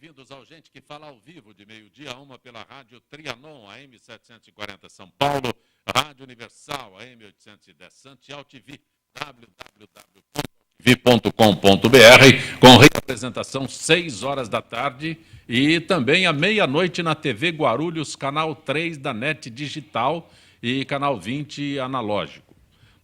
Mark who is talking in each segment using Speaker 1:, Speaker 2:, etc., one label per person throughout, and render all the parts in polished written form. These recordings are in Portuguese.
Speaker 1: bem-vindos ao Gente que Fala ao vivo, de meio-dia a 1 pela Rádio Trianon, AM 740 São Paulo, Rádio Universal, AM 810 Santiago TV, www.tv.com.br, com reapresentação 6 horas da tarde e também à meia-noite na TV Guarulhos, canal 3 da NET Digital e canal 20 analógico.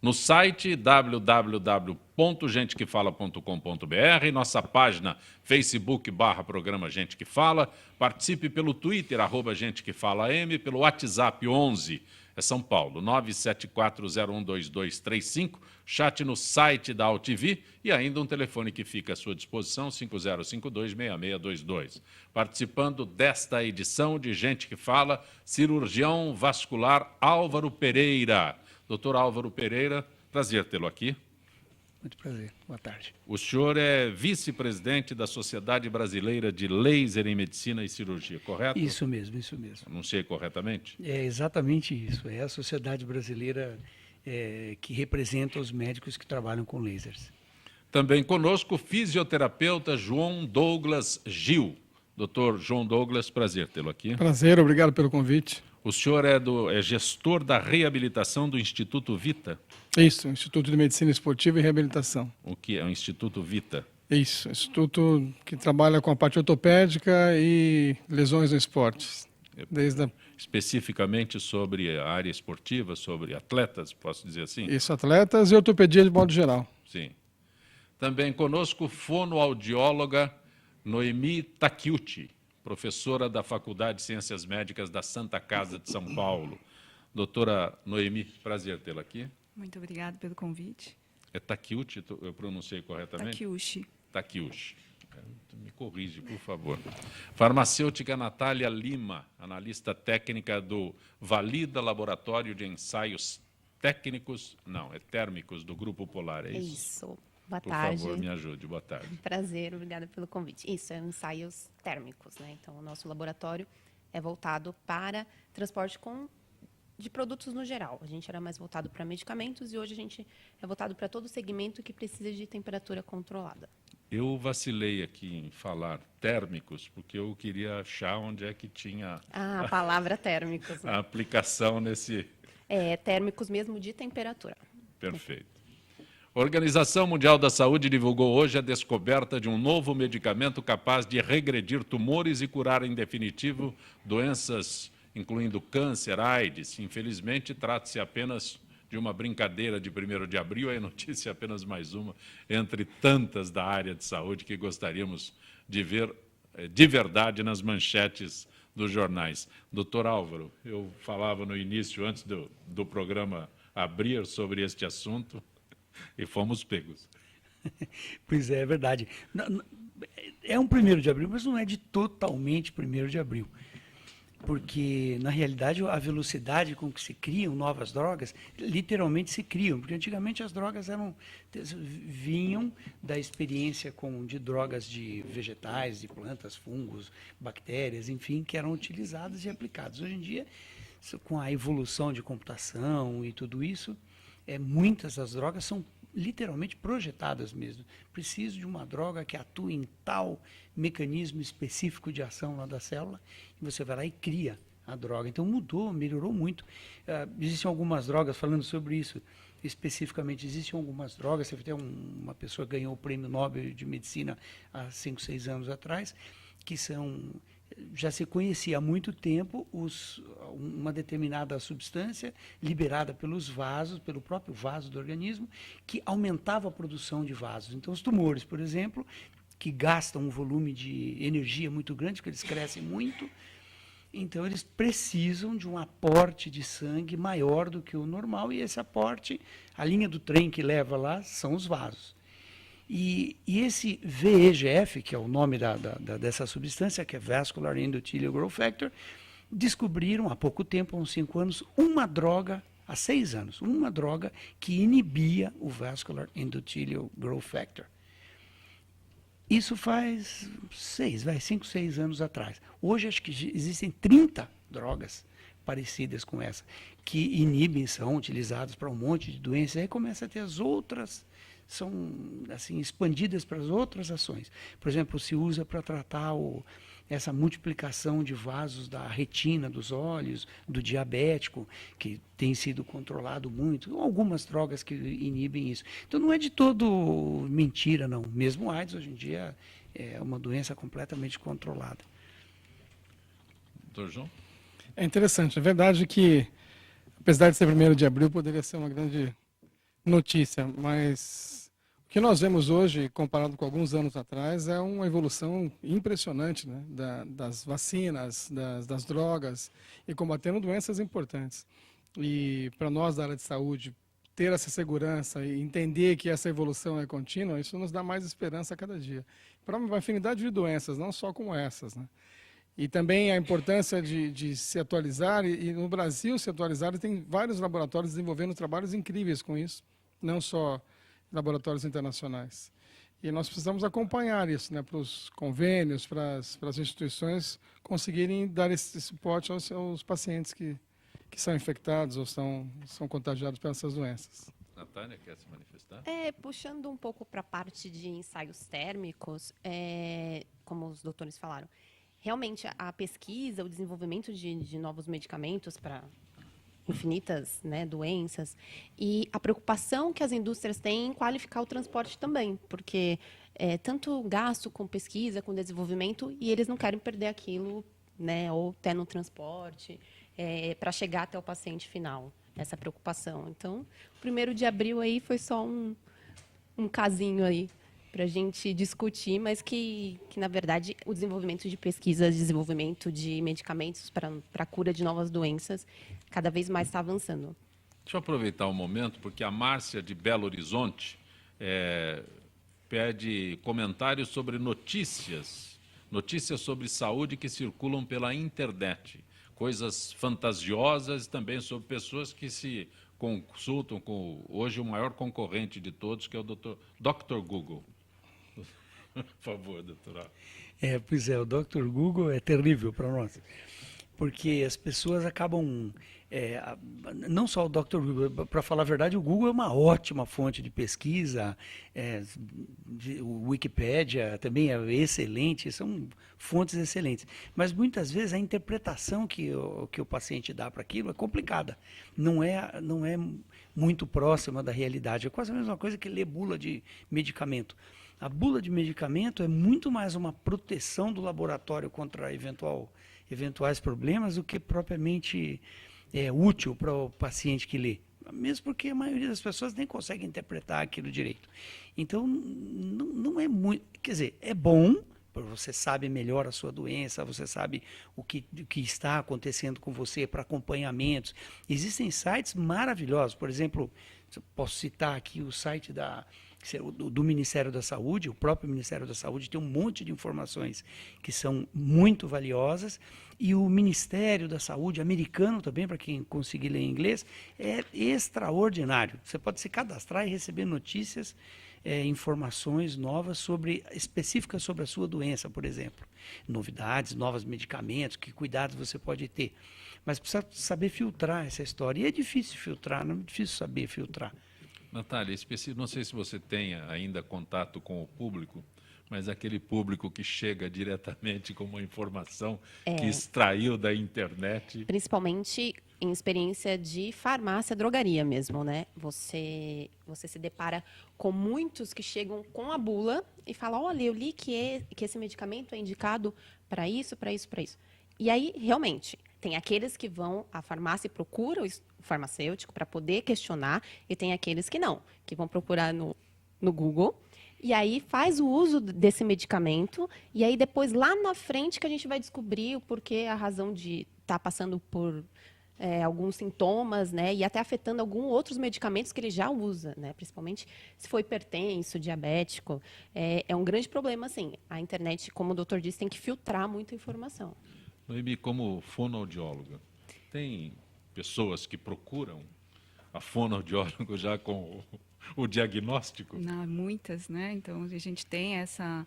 Speaker 1: No site www.gentequefala.com.br, nossa página Facebook/programa Gente que Fala, participe pelo Twitter, @GenteQueFalaM, pelo WhatsApp 11, São Paulo, 974012235, chat no site da AltV e ainda um telefone que fica à sua disposição, 5052-6622. Participando desta edição de Gente que Fala, cirurgião vascular Álvaro Pereira. Doutor Álvaro Pereira, prazer tê-lo aqui.
Speaker 2: Muito prazer, boa tarde.
Speaker 1: O senhor é vice-presidente da Sociedade Brasileira de Laser em Medicina e Cirurgia, correto?
Speaker 2: Isso mesmo, isso mesmo.
Speaker 1: Anunciei corretamente?
Speaker 2: É exatamente isso, é a Sociedade Brasileira que representa os médicos que trabalham com lasers.
Speaker 1: Também conosco o fisioterapeuta João Douglas Gil. Doutor João Douglas, prazer tê-lo aqui.
Speaker 3: Prazer, obrigado pelo convite.
Speaker 1: O senhor é gestor da reabilitação do Instituto Vita?
Speaker 3: Isso, Instituto de Medicina Esportiva e Reabilitação.
Speaker 1: O que é o Instituto Vita?
Speaker 3: Isso, instituto que trabalha com a parte ortopédica e lesões no esporte.
Speaker 1: Especificamente sobre a área esportiva, sobre atletas, posso dizer assim?
Speaker 3: Isso, atletas e ortopedia de modo geral.
Speaker 1: Sim. Também conosco fonoaudióloga Noemi Takeuchi, professora da Faculdade de Ciências Médicas da Santa Casa de São Paulo. Doutora Noemi, prazer tê-la aqui.
Speaker 4: Muito obrigada pelo convite.
Speaker 1: É Takeuchi, eu pronunciei corretamente?
Speaker 4: Takeuchi.
Speaker 1: Takeuchi. Me corrige, por favor. Farmacêutica Natália Lima, analista técnica do Valida Laboratório de Ensaios Técnicos, térmicos do Grupo Polar, é isso?
Speaker 5: Isso. Boa tarde.
Speaker 1: Por favor, me ajude. Boa tarde.
Speaker 5: Prazer, obrigada pelo convite. Isso, é ensaios térmicos, né? Então, o nosso laboratório é voltado para transporte de produtos no geral. A gente era mais voltado para medicamentos e hoje a gente é voltado para todo segmento que precisa de temperatura controlada.
Speaker 1: Eu vacilei aqui em falar térmicos, porque eu queria achar onde é que tinha
Speaker 5: a palavra térmicos.
Speaker 1: A aplicação nesse...
Speaker 5: Térmicos mesmo de temperatura.
Speaker 1: Perfeito. A Organização Mundial da Saúde divulgou hoje a descoberta de um novo medicamento capaz de regredir tumores e curar em definitivo doenças, incluindo câncer, AIDS. Infelizmente, trata-se apenas de uma brincadeira de 1º de abril, a notícia é apenas mais uma, entre tantas da área de saúde que gostaríamos de ver de verdade nas manchetes dos jornais. Doutor Álvaro, eu falava no início, antes do programa abrir, sobre este assunto, e fomos pegos.
Speaker 2: Pois é verdade. É um 1º de abril, mas não é de totalmente 1º de abril. Porque, na realidade, a velocidade com que se criam novas drogas, literalmente se criam. Porque, antigamente, as drogas vinham da experiência de drogas de vegetais, de plantas, fungos, bactérias, enfim, que eram utilizadas e aplicadas. Hoje em dia, com a evolução de computação e tudo isso, muitas das drogas são literalmente projetadas mesmo. Preciso de uma droga que atue em tal mecanismo específico de ação lá da célula, e você vai lá e cria a droga. Então melhorou muito. Existem algumas drogas, falando sobre isso especificamente, existem algumas drogas, você tem uma pessoa que ganhou o Prêmio Nobel de Medicina há 5, 6 anos atrás, que já se conhecia há muito tempo uma determinada substância liberada pelos vasos, pelo próprio vaso do organismo, que aumentava a produção de vasos. Então, os tumores, por exemplo, que gastam um volume de energia muito grande, porque eles crescem muito, então eles precisam de um aporte de sangue maior do que o normal, e esse aporte, a linha do trem que leva lá, são os vasos. E esse VEGF, que é o nome dessa substância, que é Vascular Endothelial Growth Factor, descobriram há pouco tempo, há uns 5 anos, uma droga, há 6 anos, uma droga que inibia o Vascular Endothelial Growth Factor. Isso faz 5, 6 anos atrás. Hoje, acho que existem 30 drogas parecidas com essa, que inibem, são utilizados para um monte de doenças, aí começa a ter as outras, são assim expandidas para as outras ações. Por exemplo, se usa para tratar essa multiplicação de vasos da retina dos olhos, do diabético, que tem sido controlado muito, algumas drogas que inibem isso. Então não é de todo mentira, não. Mesmo a AIDS hoje em dia é uma doença completamente controlada.
Speaker 1: Doutor João?
Speaker 3: É interessante. É verdade que, apesar de ser 1º de abril, poderia ser uma grande notícia, mas o que nós vemos hoje, comparado com alguns anos atrás, é uma evolução impressionante, né? Das vacinas, das drogas, e combatendo doenças importantes. E para nós da área de saúde, ter essa segurança e entender que essa evolução é contínua, isso nos dá mais esperança a cada dia. Para uma infinidade de doenças, não só como essas, né? E também a importância de se atualizar, e no Brasil se atualizar, e tem vários laboratórios desenvolvendo trabalhos incríveis com isso, não só laboratórios internacionais. E nós precisamos acompanhar isso, né, para os convênios, para as instituições conseguirem dar esse suporte aos pacientes que são infectados ou são contagiados por essas doenças.
Speaker 1: Natália, quer se manifestar?
Speaker 5: Puxando um pouco para a parte de ensaios térmicos, como os doutores falaram, realmente a pesquisa, o desenvolvimento de novos medicamentos para infinitas, né, doenças, e a preocupação que as indústrias têm em qualificar o transporte também, porque tanto gasto com pesquisa, com desenvolvimento, e eles não querem perder aquilo, né, ou até no transporte, para chegar até o paciente final, essa preocupação. Então, o 1º de abril aí foi só um casinho aí para a gente discutir, mas que, na verdade, o desenvolvimento de pesquisas, desenvolvimento de medicamentos para a cura de novas doenças, cada vez mais está avançando.
Speaker 1: Deixa eu aproveitar o momento, porque a Márcia de Belo Horizonte pede comentários sobre notícias sobre saúde que circulam pela internet, coisas fantasiosas, também sobre pessoas que se consultam com hoje o maior concorrente de todos, que é o Dr. Google. Por favor, doutora.
Speaker 2: Pois é, o Dr. Google é terrível para nós, porque as pessoas acabam, não só o Dr. Google, para falar a verdade, o Google é uma ótima fonte de pesquisa, o Wikipédia também é excelente, são fontes excelentes, mas muitas vezes a interpretação que o paciente dá para aquilo é complicada, não é muito próxima da realidade, é quase a mesma coisa que ler bula de medicamento. A bula de medicamento é muito mais uma proteção do laboratório contra eventuais problemas do que propriamente útil para o paciente que lê. Mesmo porque a maioria das pessoas nem consegue interpretar aquilo direito. Então, não é muito... Quer dizer, é bom, porque você sabe melhor a sua doença, você sabe o que está acontecendo com você para acompanhamentos. Existem sites maravilhosos. Por exemplo, posso citar aqui o site do Ministério da Saúde. O próprio Ministério da Saúde tem um monte de informações que são muito valiosas, e o Ministério da Saúde americano também, para quem conseguir ler em inglês, é extraordinário. Você pode se cadastrar e receber notícias, informações novas específicas sobre a sua doença, por exemplo. Novidades, novos medicamentos, que cuidados você pode ter. Mas precisa saber filtrar essa história. E é difícil filtrar, não é difícil saber filtrar.
Speaker 1: Natália, não sei se você tem ainda contato com o público, mas aquele público que chega diretamente com uma informação que extraiu da internet.
Speaker 5: Principalmente em experiência de farmácia, drogaria mesmo, né? Você se depara com muitos que chegam com a bula e falam, olha, eu li que esse medicamento é indicado para isso, para isso, para isso. E aí, realmente, tem aqueles que vão à farmácia e procuram o farmacêutico para poder questionar, e tem aqueles que não, que vão procurar no Google, e aí faz o uso desse medicamento, e aí depois, lá na frente, que a gente vai descobrir o porquê, a razão de estar passando por alguns sintomas, né, e até afetando alguns outros medicamentos que ele já usa, né, principalmente se for hipertenso, diabético. É um grande problema, assim. A internet, como o doutor disse, tem que filtrar muita informação.
Speaker 1: Noemi, como fonoaudióloga, tem pessoas que procuram a fonoaudióloga já com o diagnóstico?
Speaker 4: Não, muitas, né? Então, a gente tem essa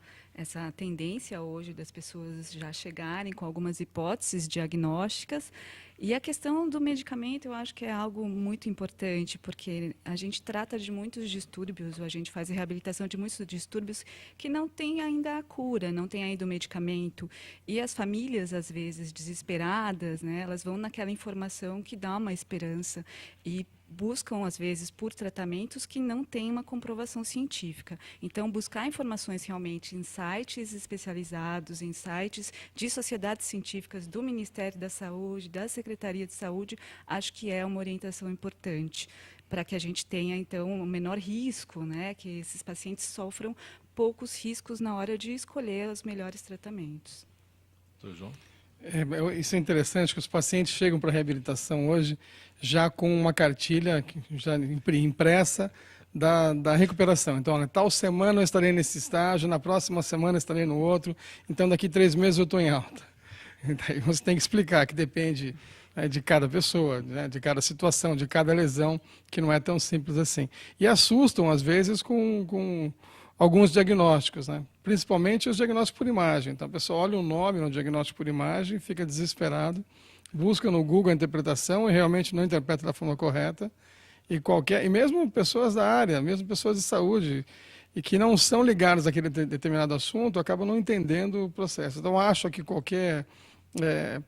Speaker 4: tendência hoje das pessoas já chegarem com algumas hipóteses diagnósticas. E a questão do medicamento, eu acho que é algo muito importante, porque a gente trata de muitos distúrbios, a gente faz a reabilitação de muitos distúrbios que não tem ainda a cura, não tem ainda o medicamento. E as famílias, às vezes, desesperadas, né, elas vão naquela informação que dá uma esperança e buscam, às vezes, por tratamentos que não têm uma comprovação científica. Então, buscar informações realmente em sites especializados, em sites de sociedades científicas do Ministério da Saúde, da Secretaria de Saúde, acho que é uma orientação importante para que a gente tenha, então, o menor risco, né, que esses pacientes sofram poucos riscos na hora de escolher os melhores tratamentos.
Speaker 1: Doutor João?
Speaker 3: Isso é interessante, que os pacientes chegam para a reabilitação hoje já com uma cartilha já impressa da recuperação. Então, olha, tal semana eu estarei nesse estágio, na próxima semana eu estarei no outro, então daqui 3 meses eu estou em alta. Daí você tem que explicar que depende, né, de cada pessoa, né, de cada situação, de cada lesão, que não é tão simples assim. E assustam, às vezes, com alguns diagnósticos, né? Principalmente os diagnósticos por imagem. Então, a pessoa olha um nome no diagnóstico por imagem, fica desesperado, busca no Google a interpretação e realmente não interpreta da forma correta. E mesmo pessoas da área, mesmo pessoas de saúde, e que não são ligadas àquele determinado assunto, acabam não entendendo o processo. Então, acho que qualquer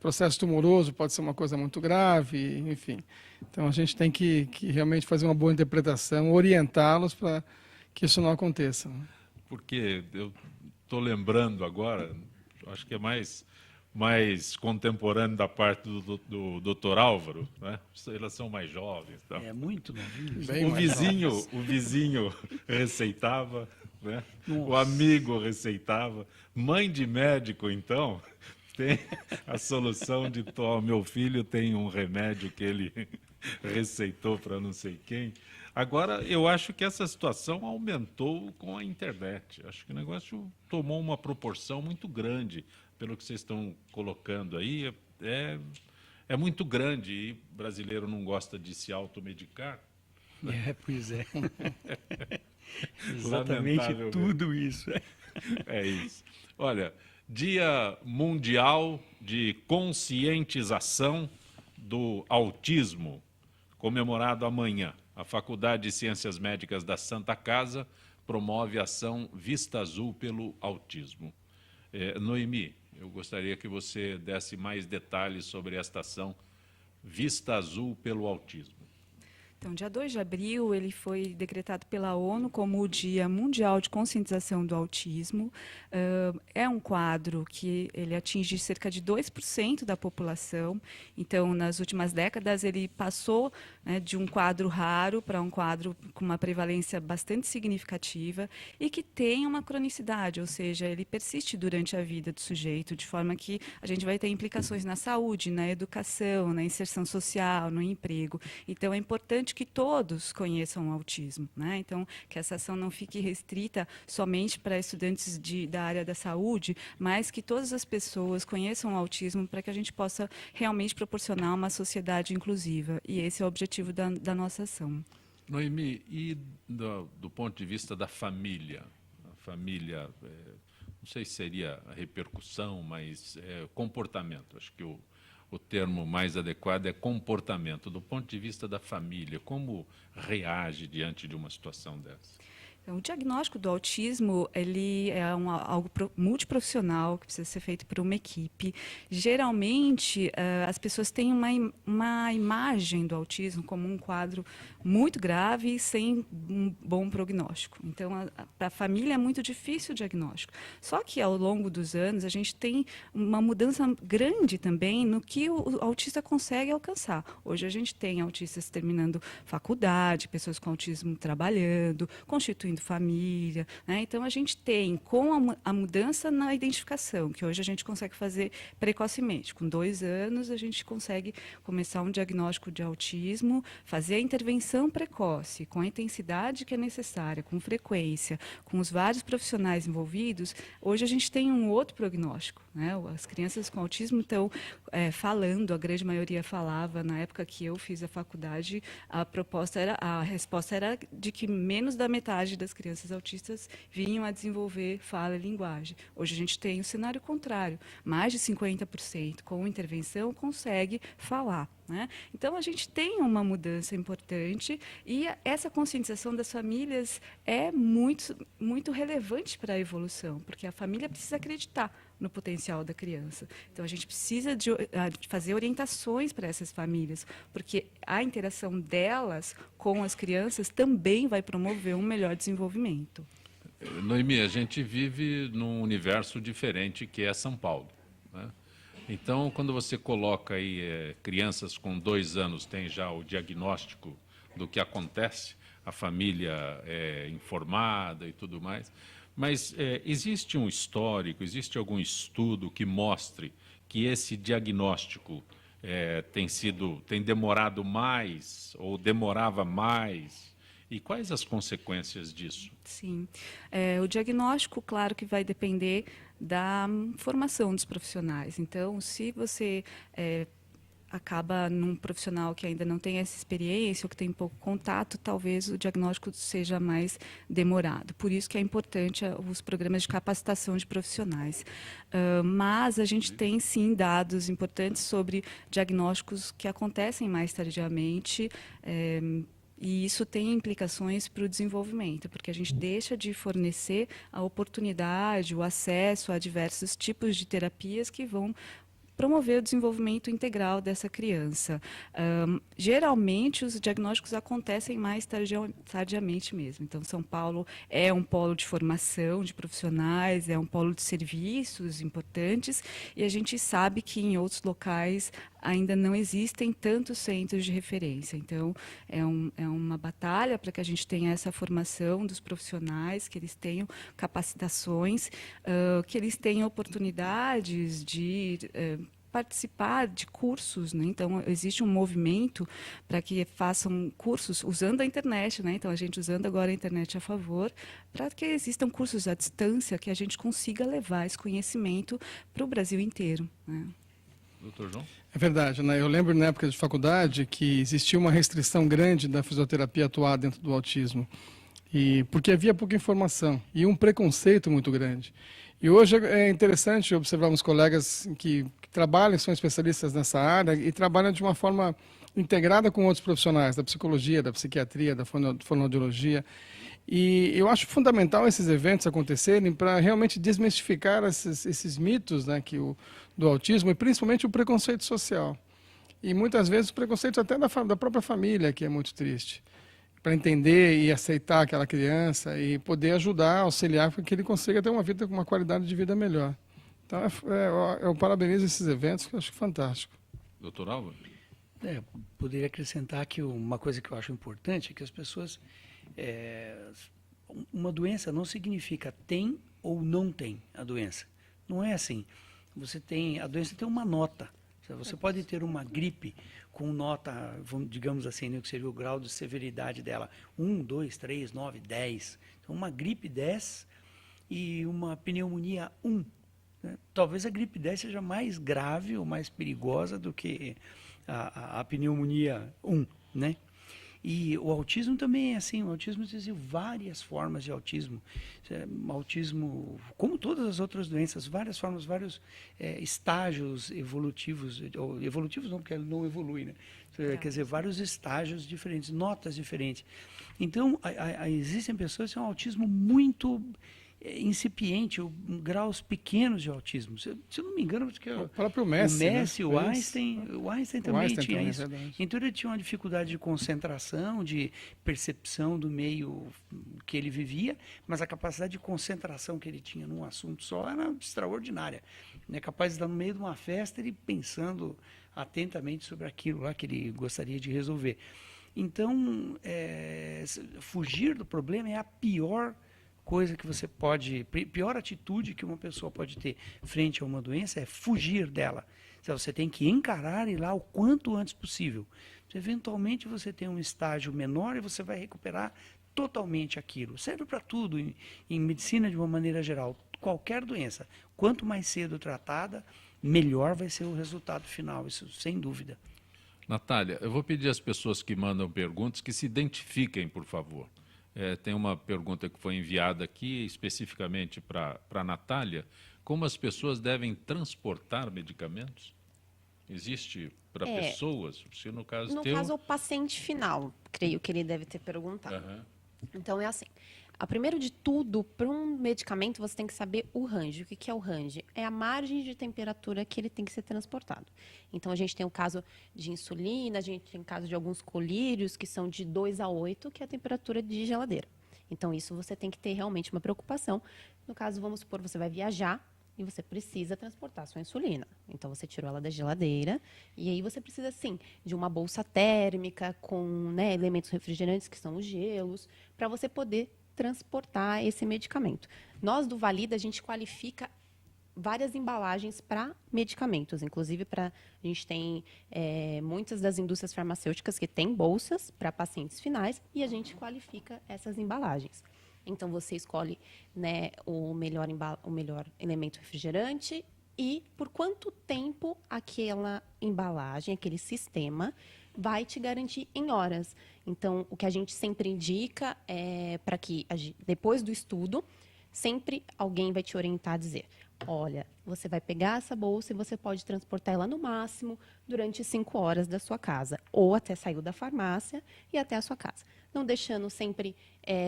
Speaker 3: processo tumoroso pode ser uma coisa muito grave, enfim. Então, a gente tem que realmente fazer uma boa interpretação, orientá-los para que isso não aconteça. Porque
Speaker 1: eu estou lembrando agora, acho que é mais contemporâneo da parte do Dr. Álvaro, né? Elas são mais jovens. Então.
Speaker 2: É muito novinho.
Speaker 1: O vizinho receitava, né? O amigo receitava. Mãe de médico, então, tem a solução de meu filho tem um remédio que ele receitou para não sei quem. Agora, eu acho que essa situação aumentou com a internet. Acho que o negócio tomou uma proporção muito grande, pelo que vocês estão colocando aí. É muito grande e o brasileiro não gosta de se automedicar.
Speaker 2: Pois é. Exatamente tudo isso.
Speaker 1: É isso. Olha, Dia Mundial de Conscientização do Autismo, comemorado amanhã. A Faculdade de Ciências Médicas da Santa Casa promove a ação Vista Azul pelo Autismo. Noemi, eu gostaria que você desse mais detalhes sobre esta ação Vista Azul pelo Autismo.
Speaker 4: Então, dia 2 de abril, ele foi decretado pela ONU como o Dia Mundial de Conscientização do Autismo. É um quadro que ele atinge cerca de 2% da população. Então, nas últimas décadas, ele passou, né, de um quadro raro para um quadro com uma prevalência bastante significativa e que tem uma cronicidade, ou seja, ele persiste durante a vida do sujeito, de forma que a gente vai ter implicações na saúde, na educação, na inserção social, no emprego. Então, é importante que todos conheçam o autismo, né? Então, que essa ação não fique restrita somente para estudantes da área da saúde, mas que todas as pessoas conheçam o autismo para que a gente possa realmente proporcionar uma sociedade inclusiva. E esse é o objetivo da nossa ação.
Speaker 1: Noemi, e do ponto de vista da família? A família, não sei se seria a repercussão, mas comportamento. Acho que o termo mais adequado é comportamento. Do ponto de vista da família, como reage diante de uma situação dessa?
Speaker 4: Então, o diagnóstico do autismo ele é algo multiprofissional que precisa ser feito por uma equipe. Geralmente, as pessoas têm uma imagem do autismo como um quadro muito grave e sem um bom prognóstico. Então, para a família é muito difícil o diagnóstico. Só que, ao longo dos anos, a gente tem uma mudança grande também no que o autista consegue alcançar. Hoje, a gente tem autistas terminando faculdade, pessoas com autismo trabalhando, constituindo família, né? Então a gente tem com a mudança na identificação, que hoje a gente consegue fazer precocemente. Com 2 anos a gente consegue começar um diagnóstico de autismo, fazer a intervenção precoce, com a intensidade que é necessária, com frequência, com os vários profissionais envolvidos. Hoje a gente tem um outro prognóstico, né? As crianças com autismo estão falando, a grande maioria falava. Na época que eu fiz a faculdade, a resposta era de que menos da metade das crianças autistas vinham a desenvolver fala e linguagem. Hoje a gente tem o cenário contrário, mais de 50% com intervenção consegue falar, né? Então a gente tem uma mudança importante e essa conscientização das famílias é muito relevante para a evolução, porque a família precisa acreditar no potencial da criança. Então, a gente precisa de fazer orientações para essas famílias, porque a interação delas com as crianças também vai promover um melhor desenvolvimento.
Speaker 1: Noemi, a gente vive num universo diferente que é São Paulo, né? Então, quando você coloca aí crianças com 2 anos têm já o diagnóstico do que acontece, a família é informada e tudo mais, mas existe um histórico, existe algum estudo que mostre que esse diagnóstico tem demorado mais ou demorava mais? E quais as consequências disso?
Speaker 4: Sim. O diagnóstico, claro que vai depender da formação dos profissionais. Então, se você acaba num profissional que ainda não tem essa experiência ou que tem pouco contato, talvez o diagnóstico seja mais demorado. Por isso que é importante os programas de capacitação de profissionais. Mas a gente tem, sim, dados importantes sobre diagnósticos que acontecem mais tardiamente, e isso tem implicações para o desenvolvimento, porque a gente deixa de fornecer a oportunidade, o acesso a diversos tipos de terapias que vão promover o desenvolvimento integral dessa criança. Geralmente, os diagnósticos acontecem mais tardiamente mesmo. Então, São Paulo é um polo de formação de profissionais, é um polo de serviços importantes, e a gente sabe que em outros locais ainda não existem tantos centros de referência. Então, é uma batalha para que a gente tenha essa formação dos profissionais, que eles tenham capacitações, que eles tenham oportunidades de participar de cursos, né? Então, existe um movimento para que façam cursos usando a internet, né? Então, a gente usando agora a internet a favor, para que existam cursos à distância, que a gente consiga levar esse conhecimento para o Brasil inteiro, né?
Speaker 1: Doutor João?
Speaker 3: É verdade, né? Eu lembro na época de faculdade que existia uma restrição grande da fisioterapia atuar dentro do autismo, porque havia pouca informação e um preconceito muito grande. E hoje é interessante observarmos colegas que trabalham, são especialistas nessa área e trabalham de uma forma integrada com outros profissionais da psicologia, da psiquiatria, da fonoaudiologia. E eu acho fundamental esses eventos acontecerem para realmente desmistificar esses mitos, né, do autismo, e principalmente o preconceito social. E muitas vezes o preconceito até da própria família, que é muito triste, para entender e aceitar aquela criança e poder ajudar, auxiliar para que ele consiga ter uma vida com uma qualidade de vida melhor. Então, eu parabenizo esses eventos, que eu acho fantástico.
Speaker 1: Doutor Álvaro?
Speaker 2: Poderia acrescentar que uma coisa que eu acho importante é que as pessoas... uma doença não significa tem ou não tem a doença. Não é assim. A doença tem uma nota. Você pode ter uma gripe com nota, digamos assim, né, que seria o grau de severidade dela, 1, 2, 3, 9, 10. Então, uma gripe 10 e uma pneumonia 1. Né? Talvez a gripe 10 seja mais grave ou mais perigosa do que a pneumonia 1, né? E o autismo também é assim. O autismo existe várias formas de autismo. Autismo, como todas as outras doenças, várias formas, vários estágios evolutivos. Ou evolutivos não, porque ele não evolui, né? Quer dizer, vários estágios diferentes, notas diferentes. Então, existem pessoas que têm um autismo muito incipiente, graus pequenos de autismo. Se eu não me engano, porque
Speaker 3: o próprio Messi,
Speaker 2: né? o Einstein também tinha isso. Então ele tinha uma dificuldade de concentração, de percepção do meio que ele vivia, mas a capacidade de concentração que ele tinha num assunto só era extraordinária. É capaz de estar no meio de uma festa e pensando atentamente sobre aquilo lá que ele gostaria de resolver. Então, fugir do problema é a pior coisa que você pior atitude que uma pessoa pode ter frente a uma doença é fugir dela. Então, você tem que encarar e ir lá o quanto antes possível. Eventualmente você tem um estágio menor e você vai recuperar totalmente aquilo. Serve para tudo, em medicina de uma maneira geral. Qualquer doença, quanto mais cedo tratada, melhor vai ser o resultado final, isso sem dúvida.
Speaker 1: Natália, eu vou pedir às pessoas que mandam perguntas que se identifiquem, por favor. Tem uma pergunta que foi enviada aqui especificamente para a Natália. Como as pessoas devem transportar medicamentos? Existe para pessoas? Se no caso
Speaker 5: No
Speaker 1: teu...
Speaker 5: caso, o paciente final, creio que ele deve ter perguntado.
Speaker 1: Aham.
Speaker 5: Então, é assim. Primeiro de tudo, para um medicamento, você tem que saber o range. O que é o range? É a margem de temperatura que ele tem que ser transportado. Então, a gente tem o caso de insulina, a gente tem o caso de alguns colírios, que são de 2 a 8, que é a temperatura de geladeira. Então, isso você tem que ter realmente uma preocupação. No caso, vamos supor, você vai viajar e você precisa transportar a sua insulina. Então, você tirou ela da geladeira e aí você precisa, sim, de uma bolsa térmica com, né, elementos refrigerantes, que são os gelos, para você poder transportar esse medicamento. Nós, do Valida, a gente qualifica várias embalagens para medicamentos. Inclusive, a gente tem muitas das indústrias farmacêuticas que têm bolsas para pacientes finais e a gente qualifica essas embalagens. Então, você escolhe, né, o melhor elemento refrigerante e por quanto tempo aquela embalagem, aquele sistema, vai te garantir em horas. Então, o que a gente sempre indica é para que, depois do estudo, sempre alguém vai te orientar a dizer: olha, você vai pegar essa bolsa e você pode transportar ela no máximo durante 5 horas da sua casa, ou até sair da farmácia e até a sua casa. Não deixando sempre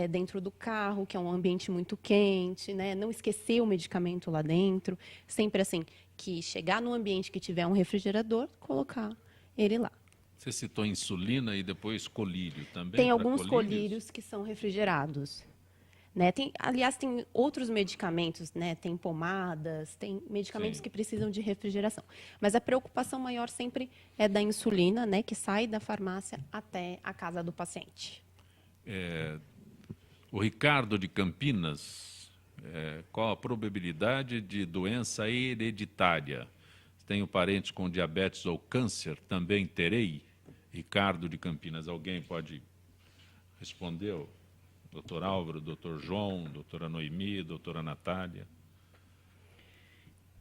Speaker 5: dentro do carro, que é um ambiente muito quente, né? Não esquecer o medicamento lá dentro. Sempre assim, que chegar num ambiente que tiver um refrigerador, colocar ele lá.
Speaker 1: Você citou insulina e depois colírio também?
Speaker 5: Tem alguns colírios que são refrigerados. Né? Aliás, tem outros medicamentos, né? Tem pomadas, tem medicamentos que precisam de refrigeração. Mas a preocupação maior sempre é da insulina, né? Que sai da farmácia até a casa do paciente.
Speaker 1: O Ricardo de Campinas, qual a probabilidade de doença hereditária? Tenho parentes com diabetes ou câncer, também terei? Ricardo de Campinas, alguém pode responder? Doutor Álvaro, doutor João, doutora Noemi, doutora Natália?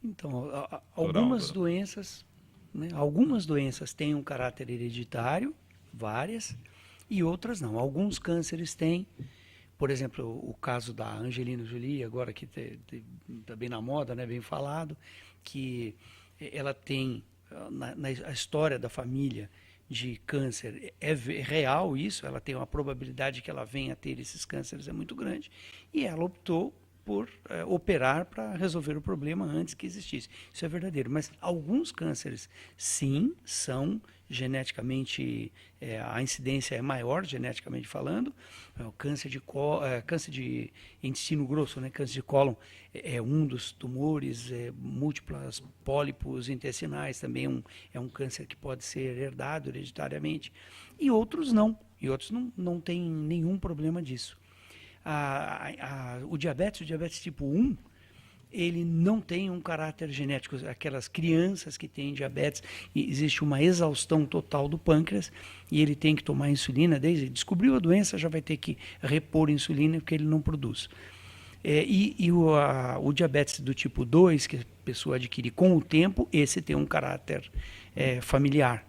Speaker 2: Então, algumas doenças, né, algumas doenças têm um caráter hereditário, várias, e outras não. Alguns cânceres têm, por exemplo, o caso da Angelina Jolie, agora que está bem na moda, né, bem falado, que ela tem, na história da família de câncer, é real isso, ela tem uma probabilidade que ela venha a ter esses cânceres é muito grande, e ela optou por operar para resolver o problema antes que existisse. Isso é verdadeiro, mas alguns cânceres, sim, são geneticamente, a incidência é maior, geneticamente falando. O câncer de intestino grosso, né? Câncer de cólon é um dos tumores, múltiplos pólipos intestinais também é um câncer que pode ser herdado hereditariamente, e outros não tem nenhum problema disso. O diabetes tipo 1, ele não tem um caráter genético. Aquelas crianças que têm diabetes, existe uma exaustão total do pâncreas e ele tem que tomar insulina. Desde descobriu a doença, já vai ter que repor insulina porque ele não produz. O diabetes do tipo 2, que a pessoa adquire com o tempo, esse tem um caráter familiar.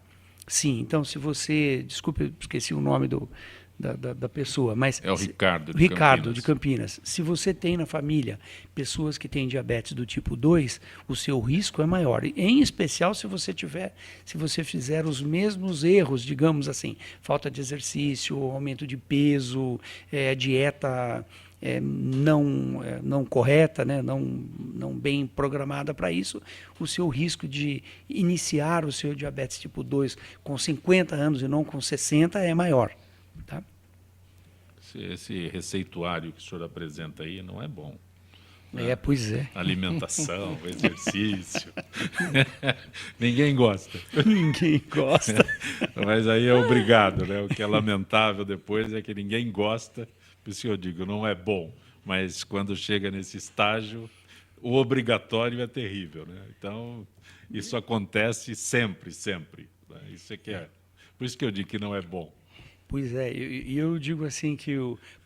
Speaker 2: Sim, então se você... Desculpe, eu esqueci o nome da pessoa, mas...
Speaker 1: É o Ricardo
Speaker 2: de Campinas. Se você tem na família pessoas que têm diabetes do tipo 2, o seu risco é maior. Em especial se você fizer os mesmos erros, digamos assim, falta de exercício, aumento de peso, dieta não correta, né? não bem programada para isso, o seu risco de iniciar o seu diabetes tipo 2 com 50 anos e não com 60 é maior. Tá?
Speaker 1: Esse receituário que o senhor apresenta aí não é bom.
Speaker 2: Pois é.
Speaker 1: Alimentação, exercício. Ninguém gosta.
Speaker 2: Ninguém gosta.
Speaker 1: Mas aí é obrigado, né? O que é lamentável depois é que ninguém gosta. Por isso que eu digo, não é bom. Mas quando chega nesse estágio, o obrigatório é terrível, né? Então, isso acontece sempre, sempre. Isso é que é. Por isso que eu digo que não é bom.
Speaker 2: Pois é, e eu digo assim que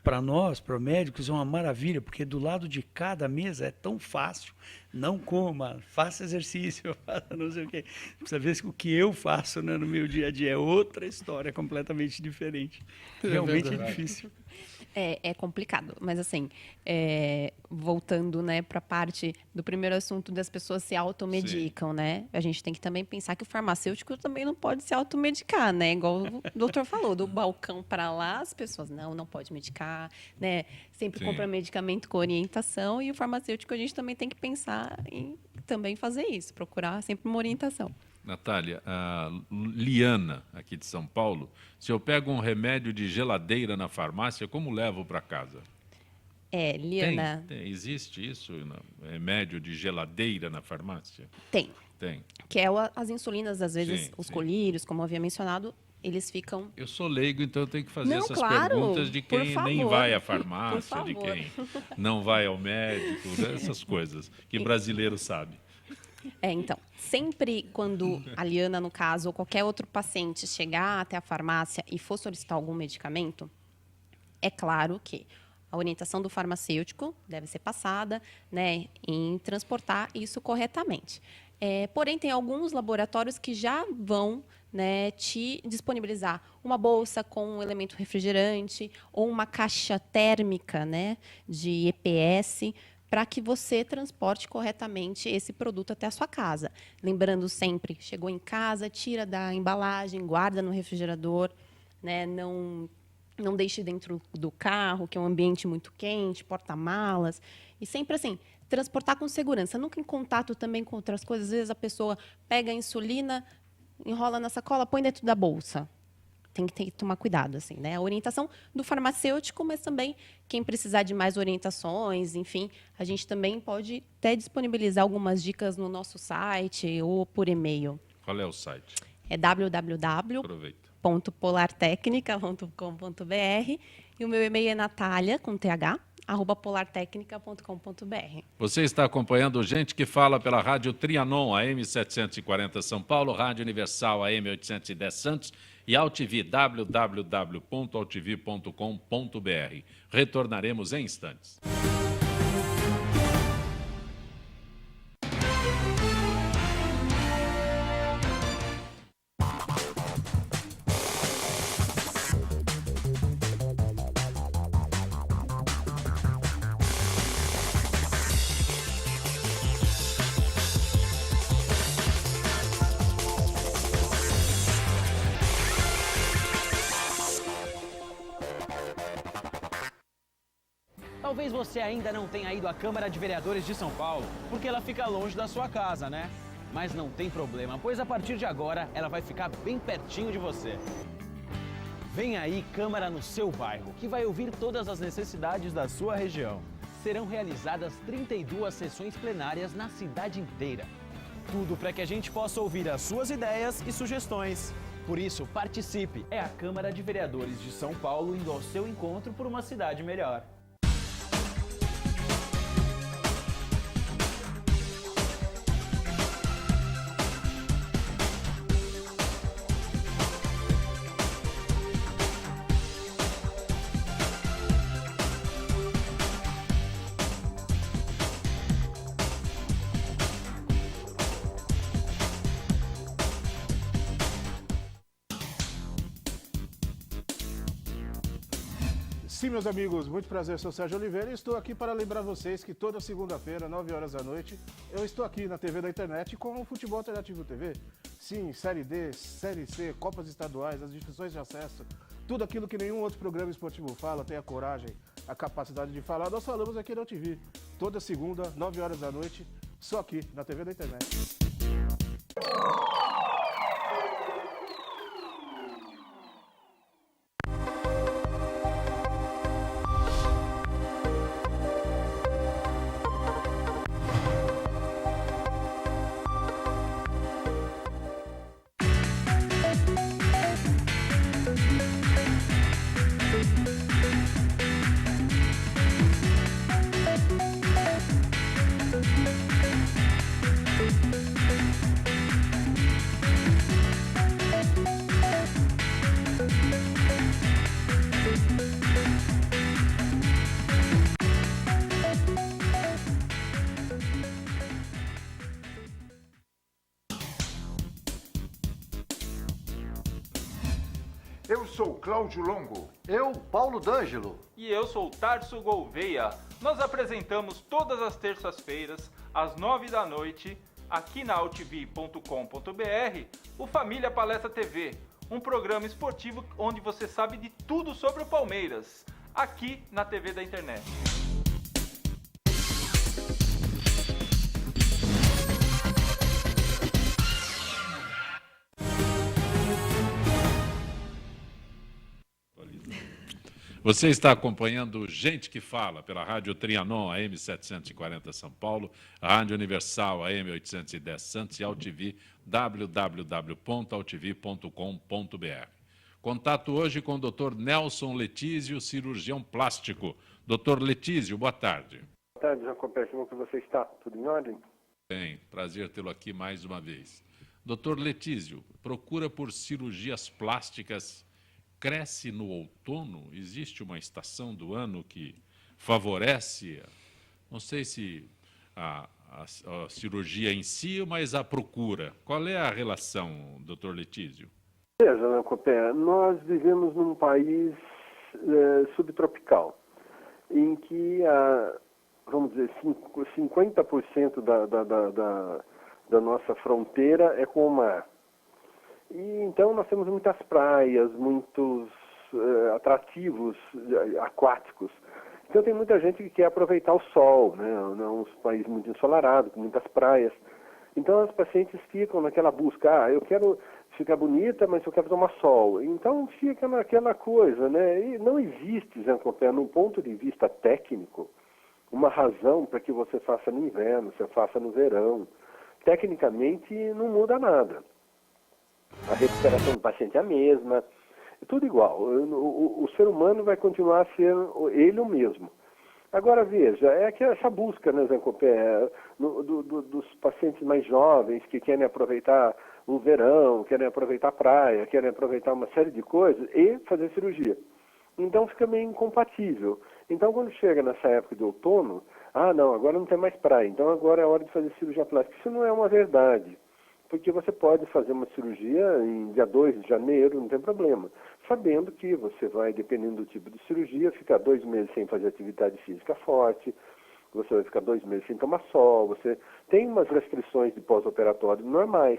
Speaker 2: para nós, para médicos, é uma maravilha, porque do lado de cada mesa é tão fácil. Não coma, faça exercício, faça não sei o quê. Você vê que o que eu faço, né, no meu dia a dia é outra história completamente diferente. Realmente é difícil.
Speaker 5: É complicado, mas assim, voltando, né, para a parte do primeiro assunto das pessoas se automedicam, né? A gente tem que também pensar que o farmacêutico também não pode se automedicar, né? Igual o doutor falou, do balcão para lá, as pessoas não pode medicar, né? Sempre compra medicamento com orientação e o farmacêutico a gente também tem que pensar em também fazer isso, procurar sempre uma orientação.
Speaker 1: Natália, a Liana, aqui de São Paulo, se eu pego um remédio de geladeira na farmácia, como levo para casa?
Speaker 5: Liana...
Speaker 1: Existe isso? Remédio de geladeira na farmácia?
Speaker 5: Tem.
Speaker 1: Tem.
Speaker 5: Que é as insulinas, às vezes, os colírios, como eu havia mencionado, eles ficam...
Speaker 1: Eu sou leigo, então eu tenho que fazer essas
Speaker 5: claro,
Speaker 1: perguntas de quem nem vai à farmácia,
Speaker 5: Por
Speaker 1: de
Speaker 5: favor.
Speaker 1: quem não vai ao médico, essas coisas que brasileiro sabe.
Speaker 5: Então, sempre quando a Liana, no caso, ou qualquer outro paciente chegar até a farmácia e for solicitar algum medicamento, é claro que a orientação do farmacêutico deve ser passada, né, em transportar isso corretamente. Porém, tem alguns laboratórios que já vão, né, te disponibilizar uma bolsa com um elemento refrigerante ou uma caixa térmica, né, de EPS, para que você transporte corretamente esse produto até a sua casa. Lembrando sempre, chegou em casa, tira da embalagem, guarda no refrigerador, né? Não deixe dentro do carro, que é um ambiente muito quente, porta-malas. E sempre assim, transportar com segurança, nunca em contato também com outras coisas. Às vezes a pessoa pega a insulina, enrola na sacola, põe dentro da bolsa. Tem que tomar cuidado, assim, né? A orientação do farmacêutico, mas também quem precisar de mais orientações, enfim, a gente também pode até disponibilizar algumas dicas no nosso site ou por e-mail.
Speaker 1: Qual é o site?
Speaker 5: É
Speaker 1: Aproveita.
Speaker 5: www.polartecnica.com.br e o meu e-mail é natalia, com th, @polartecnica.com.br.
Speaker 1: Você está acompanhando Gente que Fala pela Rádio Trianon, AM 740 São Paulo, Rádio Universal, AM 810 Santos e AltV, www.altv.com.br. Retornaremos em instantes.
Speaker 6: Talvez você ainda não tenha ido à Câmara de Vereadores de São Paulo, porque ela fica longe da sua casa, né? Mas não tem problema, pois a partir de agora ela vai ficar bem pertinho de você. Vem aí Câmara no seu bairro, que vai ouvir todas as necessidades da sua região. Serão realizadas 32 sessões plenárias na cidade inteira. Tudo para que a gente possa ouvir as suas ideias e sugestões. Por isso, participe! É a Câmara de Vereadores de São Paulo indo ao seu encontro por uma cidade melhor.
Speaker 7: Sim, meus amigos, muito prazer, sou Sérgio Oliveira e estou aqui para lembrar vocês que toda segunda-feira, 9 horas da noite, eu estou aqui na TV da internet com o Futebol Alternativo TV. Sim, Série D, Série C, Copas Estaduais, as discussões de acesso, tudo aquilo que nenhum outro programa esportivo fala, tem a coragem, a capacidade de falar, nós falamos aqui na TV. Toda segunda, 9 horas da noite, só aqui na TV da internet.
Speaker 8: sou Cláudio Longo.
Speaker 9: Eu, Paulo D'Angelo.
Speaker 10: E eu sou Tarso Gouveia. Nós apresentamos todas as terças-feiras, às 9 da noite, aqui na altv.com.br, o Família Palestra TV, um programa esportivo onde você sabe de tudo sobre o Palmeiras, aqui na TV da internet.
Speaker 1: Você está acompanhando Gente que Fala pela Rádio Trianon, AM 740 São Paulo, Rádio Universal, AM 810 Santos e AltV, www.altv.com.br. Contato hoje com o Dr. Nelson Letísio, cirurgião plástico. Dr. Letísio, boa tarde.
Speaker 11: Boa tarde, Jacopé. Como que você está? Tudo em ordem?
Speaker 1: Bem, prazer tê-lo aqui mais uma vez. Dr. Letísio, procura por cirurgias plásticas cresce no outono? Existe uma estação do ano que favorece, não sei se a cirurgia em si, mas a procura. Qual é a relação, doutor Letísio?
Speaker 11: Veja, Copé, nós vivemos num país subtropical, em que, vamos dizer, 50% da nossa fronteira é com o mar. E então nós temos muitas praias, muitos atrativos aquáticos. Então tem muita gente que quer aproveitar o sol, né? É um país muito ensolarado, com muitas praias. Então as pacientes ficam naquela busca, eu quero ficar bonita, mas eu quero tomar sol. Então fica naquela coisa, né? E não existe, Zé Copé, no ponto de vista técnico, uma razão para que você faça no inverno, você faça no verão. Tecnicamente não muda nada. A recuperação do paciente é a mesma, é tudo igual. O ser humano vai continuar a ser ele o mesmo. Agora, veja, é que essa busca, né, Zé Copé, dos pacientes mais jovens que querem aproveitar o verão, querem aproveitar a praia, querem aproveitar uma série de coisas e fazer cirurgia. Então fica meio incompatível. Então quando chega nessa época de outono, não, agora não tem mais praia, então agora é hora de fazer cirurgia plástica. Isso não é uma verdade. Porque você pode fazer uma cirurgia em dia 2 de janeiro, não tem problema. Sabendo que você vai, dependendo do tipo de cirurgia, ficar 2 meses sem fazer atividade física forte, você vai ficar 2 meses sem tomar sol, você tem umas restrições de pós-operatório normais.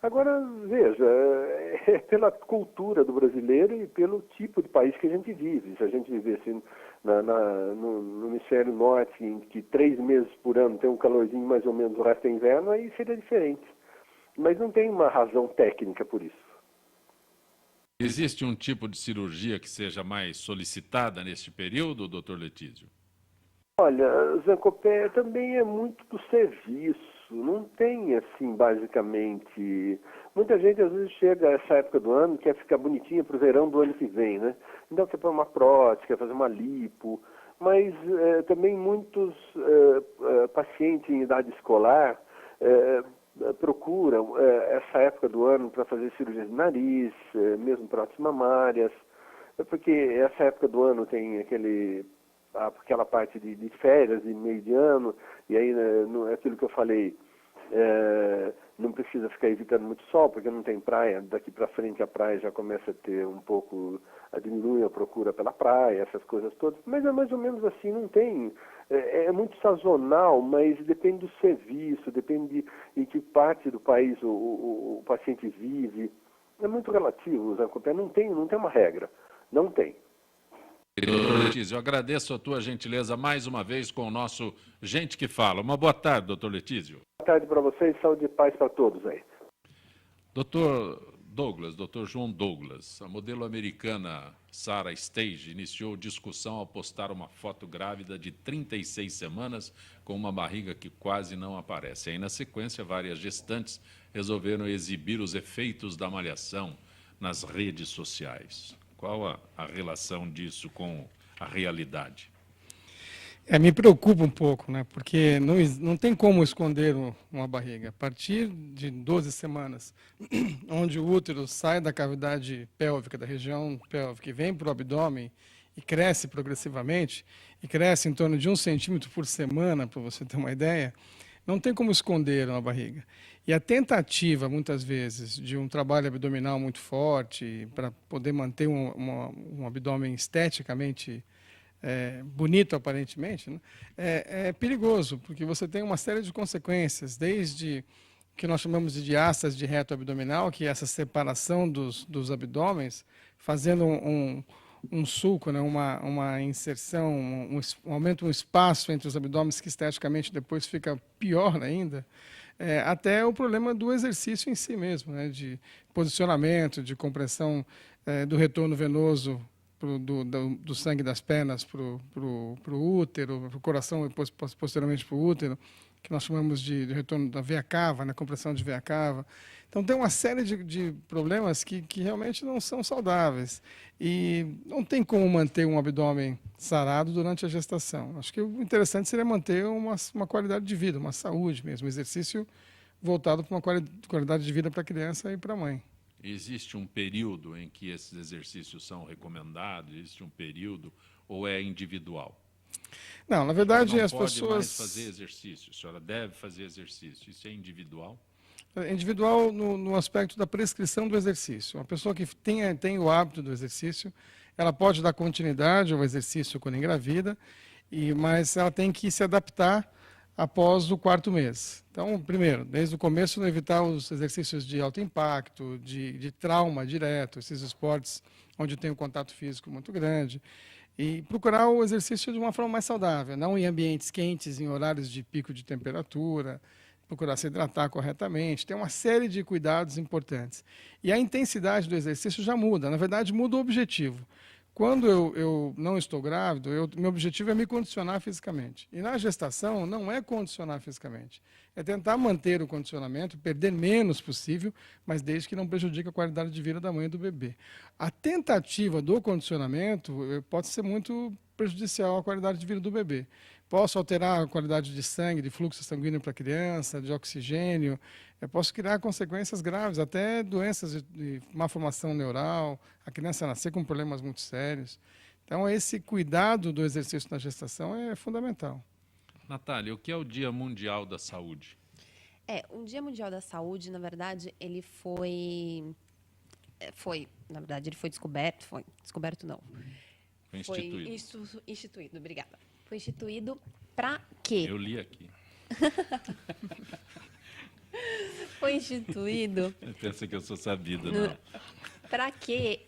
Speaker 11: Agora, veja, é pela cultura do brasileiro e pelo tipo de país que a gente vive. Se a gente vivesse no hemisfério norte, em que 3 meses por ano tem um calorzinho mais ou menos, o resto é inverno, aí seria diferente. Mas não tem uma razão técnica por isso.
Speaker 1: Existe um tipo de cirurgia que seja mais solicitada neste período, doutor Letísio?
Speaker 11: Olha, Zé Copé, também é muito do serviço. Não tem, assim, basicamente... Muita gente, às vezes, chega a essa época do ano e quer ficar bonitinha para o verão do ano que vem, né? Então, quer pôr uma prótese, quer fazer uma lipo. Mas também muitos pacientes em idade escolar... procuram essa época do ano para fazer cirurgia de nariz, mesmo próteses mamárias, porque essa época do ano tem aquela parte de férias, de meio de ano, e aí é aquilo que eu falei, não precisa ficar evitando muito sol, porque não tem praia, daqui para frente a praia já começa a ter um pouco, diminui a procura pela praia, essas coisas todas, mas é mais ou menos assim, não tem... É muito sazonal, mas depende do serviço, depende em que parte do país o paciente vive. É muito relativo, Zé Copé. Não tem uma regra. Não tem.
Speaker 1: Doutor Letísio, eu agradeço a tua gentileza mais uma vez com o nosso Gente que Fala. Uma boa tarde, doutor Letísio.
Speaker 11: Boa tarde para vocês, saúde e paz para todos aí.
Speaker 1: Doutor João Douglas, a modelo americana Sarah Stage iniciou discussão ao postar uma foto grávida de 36 semanas com uma barriga que quase não aparece. Aí, na sequência, várias gestantes resolveram exibir os efeitos da malhação nas redes sociais. Qual a relação disso com a realidade?
Speaker 3: Me preocupa um pouco, né? Porque não tem como esconder uma barriga. A partir de 12 semanas, onde o útero sai da cavidade pélvica, da região pélvica, e vem para o abdômen e cresce progressivamente, e cresce em torno de 1 centímetro por semana, para você ter uma ideia, não tem como esconder uma barriga. E a tentativa, muitas vezes, de um trabalho abdominal muito forte para poder manter um abdômen esteticamente bonito, aparentemente, né, é perigoso, porque você tem uma série de consequências, desde o que nós chamamos de diástase de reto abdominal, que é essa separação dos abdômenes, fazendo um sulco, né, uma inserção, aumenta um espaço entre os abdômenes que esteticamente depois fica pior ainda, até o problema do exercício em si mesmo, né, de posicionamento, de compressão do retorno venoso do sangue das pernas para o útero, para o coração e posteriormente para o útero, que nós chamamos de retorno da veia cava, né, compressão de veia cava. Então, tem uma série de problemas que realmente não são saudáveis. E não tem como manter um abdômen sarado durante a gestação. Acho que o interessante seria manter uma qualidade de vida, uma saúde mesmo, um exercício voltado para uma qualidade de vida para a criança e para a mãe.
Speaker 1: Existe um período em que esses exercícios são recomendados? Existe um período ou é individual?
Speaker 3: Não, na verdade, as
Speaker 1: pessoas...
Speaker 3: pessoas...
Speaker 1: mais fazer exercício, a senhora deve fazer exercício. Isso é individual?
Speaker 3: Individual no aspecto da prescrição do exercício. Uma pessoa que tem o hábito do exercício, ela pode dar continuidade ao exercício quando engravida, mas ela tem que se adaptar após o 4º mês. Então, primeiro, desde o começo, não evitar os exercícios de alto impacto, de trauma direto, esses esportes onde tem um contato físico muito grande, e procurar o exercício de uma forma mais saudável, não em ambientes quentes, em horários de pico de temperatura, procurar se hidratar corretamente, tem uma série de cuidados importantes. E a intensidade do exercício já muda, na verdade muda o objetivo. Quando eu não estou grávido, meu objetivo é me condicionar fisicamente. E na gestação não é condicionar fisicamente, é tentar manter o condicionamento, perder menos possível, mas desde que não prejudique a qualidade de vida da mãe e do bebê. A tentativa do condicionamento pode ser muito prejudicial à qualidade de vida do bebê. Posso alterar a qualidade de sangue, de fluxo sanguíneo para a criança, de oxigênio. Eu posso criar consequências graves, até doenças de má formação neural, a criança nascer com problemas muito sérios. Então, esse cuidado do exercício na gestação é fundamental.
Speaker 1: Natália, o que é o Dia Mundial da Saúde?
Speaker 5: O Dia Mundial da Saúde, na verdade, ele foi descoberto,
Speaker 1: Foi instituído.
Speaker 5: Foi instituído, obrigada. Foi instituído para quê?
Speaker 1: Eu li aqui.
Speaker 5: Foi instituído...
Speaker 1: Pensa que eu sou sabida, não.
Speaker 5: Para que,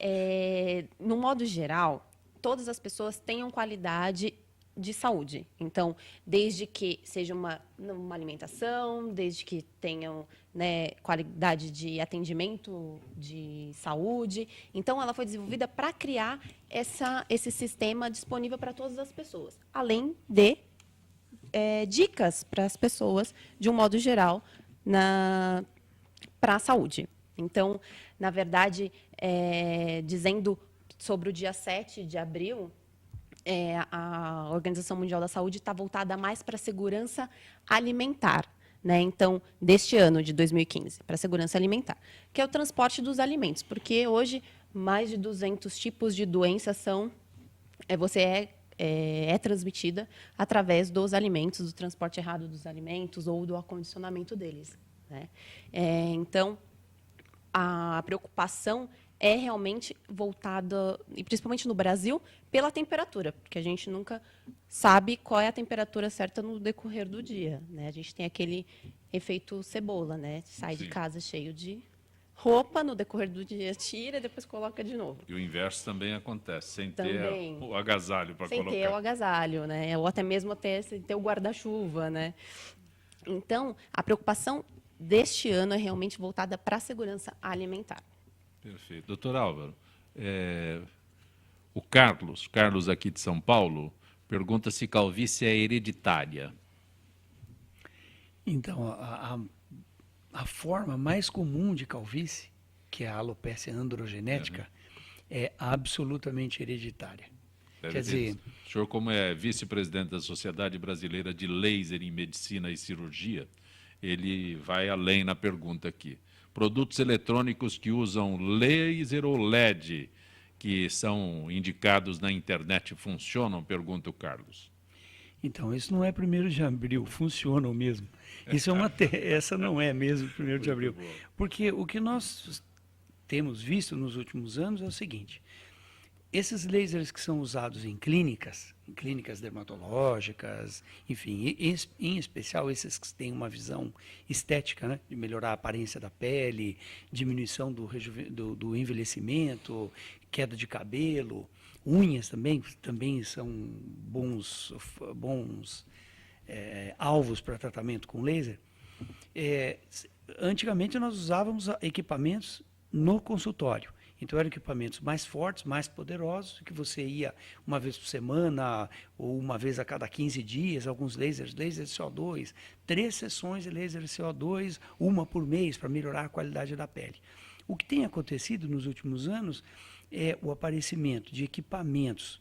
Speaker 5: no modo geral, todas as pessoas tenham qualidade de saúde. Então, desde que seja uma alimentação, desde que tenham, né, qualidade de atendimento de saúde. Então, ela foi desenvolvida para criar esse sistema disponível para todas as pessoas, além de dicas para as pessoas, de um modo geral, para a saúde. Então, na verdade, dizendo sobre o dia 7 de abril, a Organização Mundial da Saúde está voltada mais para a segurança alimentar, né? Então, deste ano de 2015, para a segurança alimentar, que é o transporte dos alimentos, porque hoje mais de 200 tipos de doenças é transmitida através dos alimentos, do transporte errado dos alimentos ou do acondicionamento deles, né? Então, a preocupação é realmente voltada, e principalmente no Brasil, pela temperatura, porque a gente nunca sabe qual é a temperatura certa no decorrer do dia, né? A gente tem aquele efeito cebola, né? Sai de casa cheio de roupa, no decorrer do dia tira e depois coloca de novo.
Speaker 1: E o inverso também acontece, sem ter o agasalho para colocar.
Speaker 5: Sem ter o agasalho, né? Ou até mesmo sem ter o guarda-chuva, né? Então, a preocupação deste ano é realmente voltada para a segurança alimentar.
Speaker 1: Perfeito. Doutor Álvaro, o Carlos aqui de São Paulo, pergunta se calvície é hereditária.
Speaker 2: Então, a forma mais comum de calvície, que é a alopécia androgenética, é absolutamente hereditária. Quer dizer...
Speaker 1: O senhor, como é vice-presidente da Sociedade Brasileira de Laser em Medicina e Cirurgia, ele vai além na pergunta aqui. Produtos eletrônicos que usam laser ou LED, que são indicados na internet, funcionam? Pergunta o Carlos.
Speaker 2: Então, isso não é 1º de abril, funcionam mesmo. Isso é essa não é mesmo 1º de abril. Porque o que nós temos visto nos últimos anos é o seguinte: esses lasers que são usados em clínicas dermatológicas, enfim, em especial esses que têm uma visão estética, né, de melhorar a aparência da pele, diminuição do envelhecimento, queda de cabelo, unhas também são bons alvos para tratamento com laser. Antigamente nós usávamos equipamentos no consultório. Então eram equipamentos mais fortes, mais poderosos, que você ia uma vez por semana ou uma vez a cada 15 dias, alguns lasers CO2, 3 sessões de laser CO2, uma por mês, para melhorar a qualidade da pele. O que tem acontecido nos últimos anos é o aparecimento de equipamentos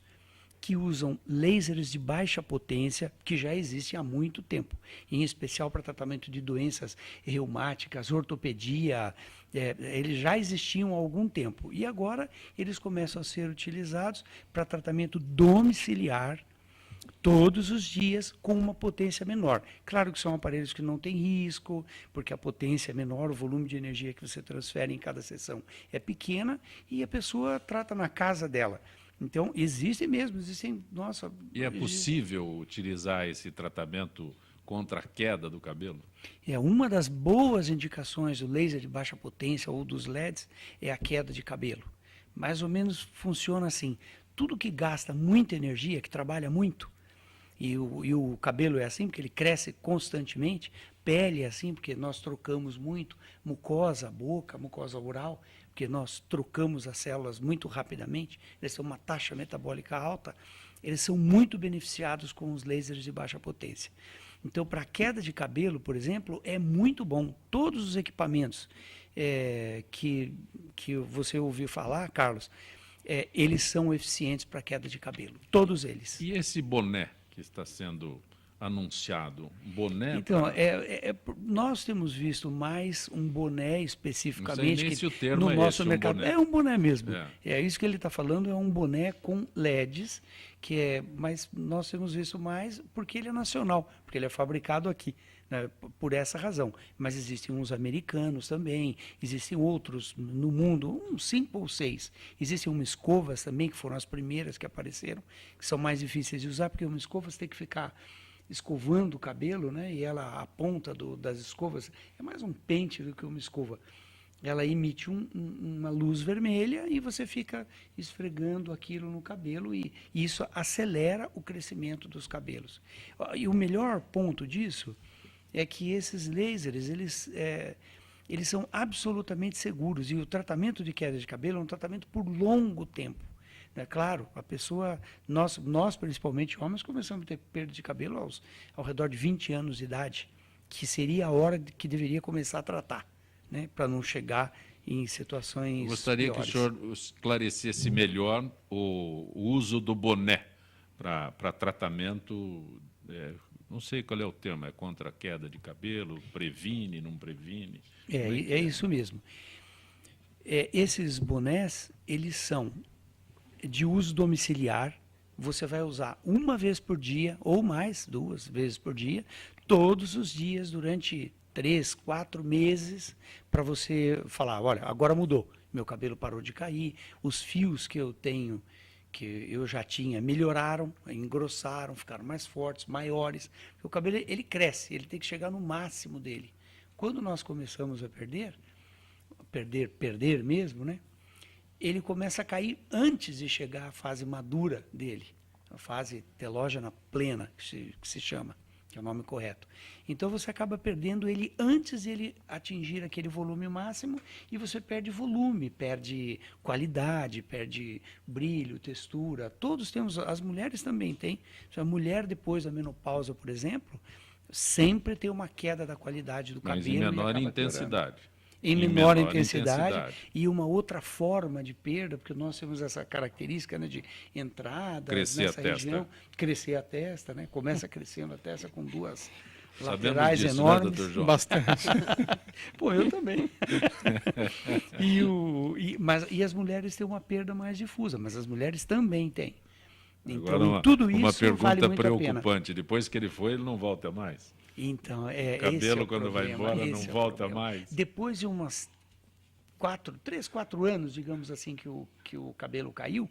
Speaker 2: que usam lasers de baixa potência, que já existem há muito tempo, em especial para tratamento de doenças reumáticas, ortopedia, eles já existiam há algum tempo. E agora eles começam a ser utilizados para tratamento domiciliar, todos os dias, com uma potência menor. Claro que são aparelhos que não têm risco, porque a potência é menor, o volume de energia que você transfere em cada sessão é pequena, e a pessoa trata na casa dela. Então, existem, nossa...
Speaker 1: E é possível utilizar esse tratamento contra a queda do cabelo?
Speaker 2: Uma das boas indicações do laser de baixa potência ou dos LEDs é a queda de cabelo. Mais ou menos funciona assim: tudo que gasta muita energia, que trabalha muito, e o cabelo é assim porque ele cresce constantemente, pele é assim porque nós trocamos muito, mucosa, boca, mucosa oral, porque nós trocamos as células muito rapidamente, eles têm uma taxa metabólica alta, eles são muito beneficiados com os lasers de baixa potência. Então, para queda de cabelo, por exemplo, é muito bom. Todos os equipamentos que você ouviu falar, Carlos, eles são eficientes para queda de cabelo, todos eles.
Speaker 1: E esse boné que está sendo anunciado, boné?
Speaker 2: Então, nós temos visto mais um boné especificamente.
Speaker 1: Não sei nem se o termo
Speaker 2: no
Speaker 1: é
Speaker 2: nosso
Speaker 1: esse,
Speaker 2: mercado.
Speaker 1: boné.
Speaker 2: É um boné mesmo. É isso que ele está falando, é um boné com LEDs, mas nós temos visto mais porque ele é nacional, porque ele é fabricado aqui, né, por essa razão. Mas existem uns americanos também, existem outros no mundo, uns 5 ou 6. Existem umas escovas também, que foram as primeiras que apareceram, que são mais difíceis de usar, porque uma escova você tem que ficar escovando o cabelo, né? E a ponta das escovas é mais um pente do que uma escova. Ela emite uma luz vermelha e você fica esfregando aquilo no cabelo e isso acelera o crescimento dos cabelos. E o melhor ponto disso é que esses lasers, eles são absolutamente seguros, e o tratamento de queda de cabelo é um tratamento por longo tempo. É claro, a pessoa, nós principalmente homens, começamos a ter perda de cabelo ao redor de 20 anos de idade, que seria a hora que deveria começar a tratar, né, para não chegar em situações
Speaker 1: Gostaria
Speaker 2: piores.
Speaker 1: que o senhor esclarecesse melhor o uso do boné para tratamento, não sei qual é o termo, é contra a queda de cabelo, previne, não previne?
Speaker 2: É isso mesmo. Esses bonés, eles são de uso domiciliar, você vai usar uma vez por dia, ou mais, 2 vezes por dia, todos os dias, durante 3, 4 meses, para você falar, olha, agora mudou, meu cabelo parou de cair, os fios que eu tenho, que eu já tinha, melhoraram, engrossaram, ficaram mais fortes, maiores. O cabelo, ele cresce, ele tem que chegar no máximo dele. Quando nós começamos a perder mesmo, né? Ele começa a cair antes de chegar à fase madura dele, a fase telógena plena, que se chama, que é o nome correto. Então você acaba perdendo ele antes de ele atingir aquele volume máximo, e você perde volume, perde qualidade, perde brilho, textura. Todos temos, as mulheres também têm. A mulher depois da menopausa, por exemplo, sempre tem uma queda da qualidade do cabelo.
Speaker 1: Mas em menor intensidade.
Speaker 2: Em menor intensidade, e uma outra forma de perda, porque nós temos essa característica, né, de entrada nessa região, crescer a testa, né? Começa crescendo a testa com 2 laterais
Speaker 1: disso,
Speaker 2: enormes.
Speaker 1: né, Dr. João?
Speaker 3: Bastante.
Speaker 2: Pô, eu também. E as mulheres têm uma perda mais difusa, mas as mulheres também têm. Então,
Speaker 1: Agora,
Speaker 2: tudo
Speaker 1: uma
Speaker 2: isso
Speaker 1: pergunta
Speaker 2: vale muito a pena.
Speaker 1: preocupante. Depois que ele foi, ele não volta mais.
Speaker 2: Então,
Speaker 1: O
Speaker 2: esse
Speaker 1: cabelo,
Speaker 2: é o
Speaker 1: quando vai
Speaker 2: problema,
Speaker 1: embora, não
Speaker 2: esse é o
Speaker 1: volta
Speaker 2: problema.
Speaker 1: mais.
Speaker 2: Depois de umas 3, 4 anos, digamos assim, que o cabelo caiu,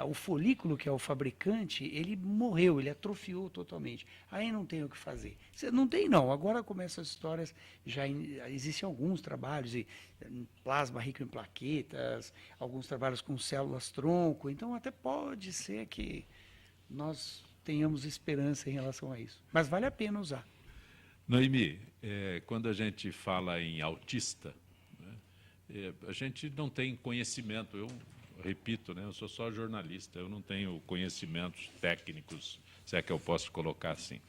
Speaker 2: o folículo, que é o fabricante, ele morreu, ele atrofiou totalmente. Aí não tem o que fazer. Não tem, não. Agora começam as histórias, existem alguns trabalhos, plasma rico em plaquetas, alguns trabalhos com células-tronco, então até pode ser que nós tenhamos esperança em relação a isso. Mas vale a pena usar.
Speaker 1: Noemi, quando a gente fala em autista, né, a gente não tem conhecimento. Eu repito, né, eu sou só jornalista, eu não tenho conhecimentos técnicos, se é que eu posso colocar assim.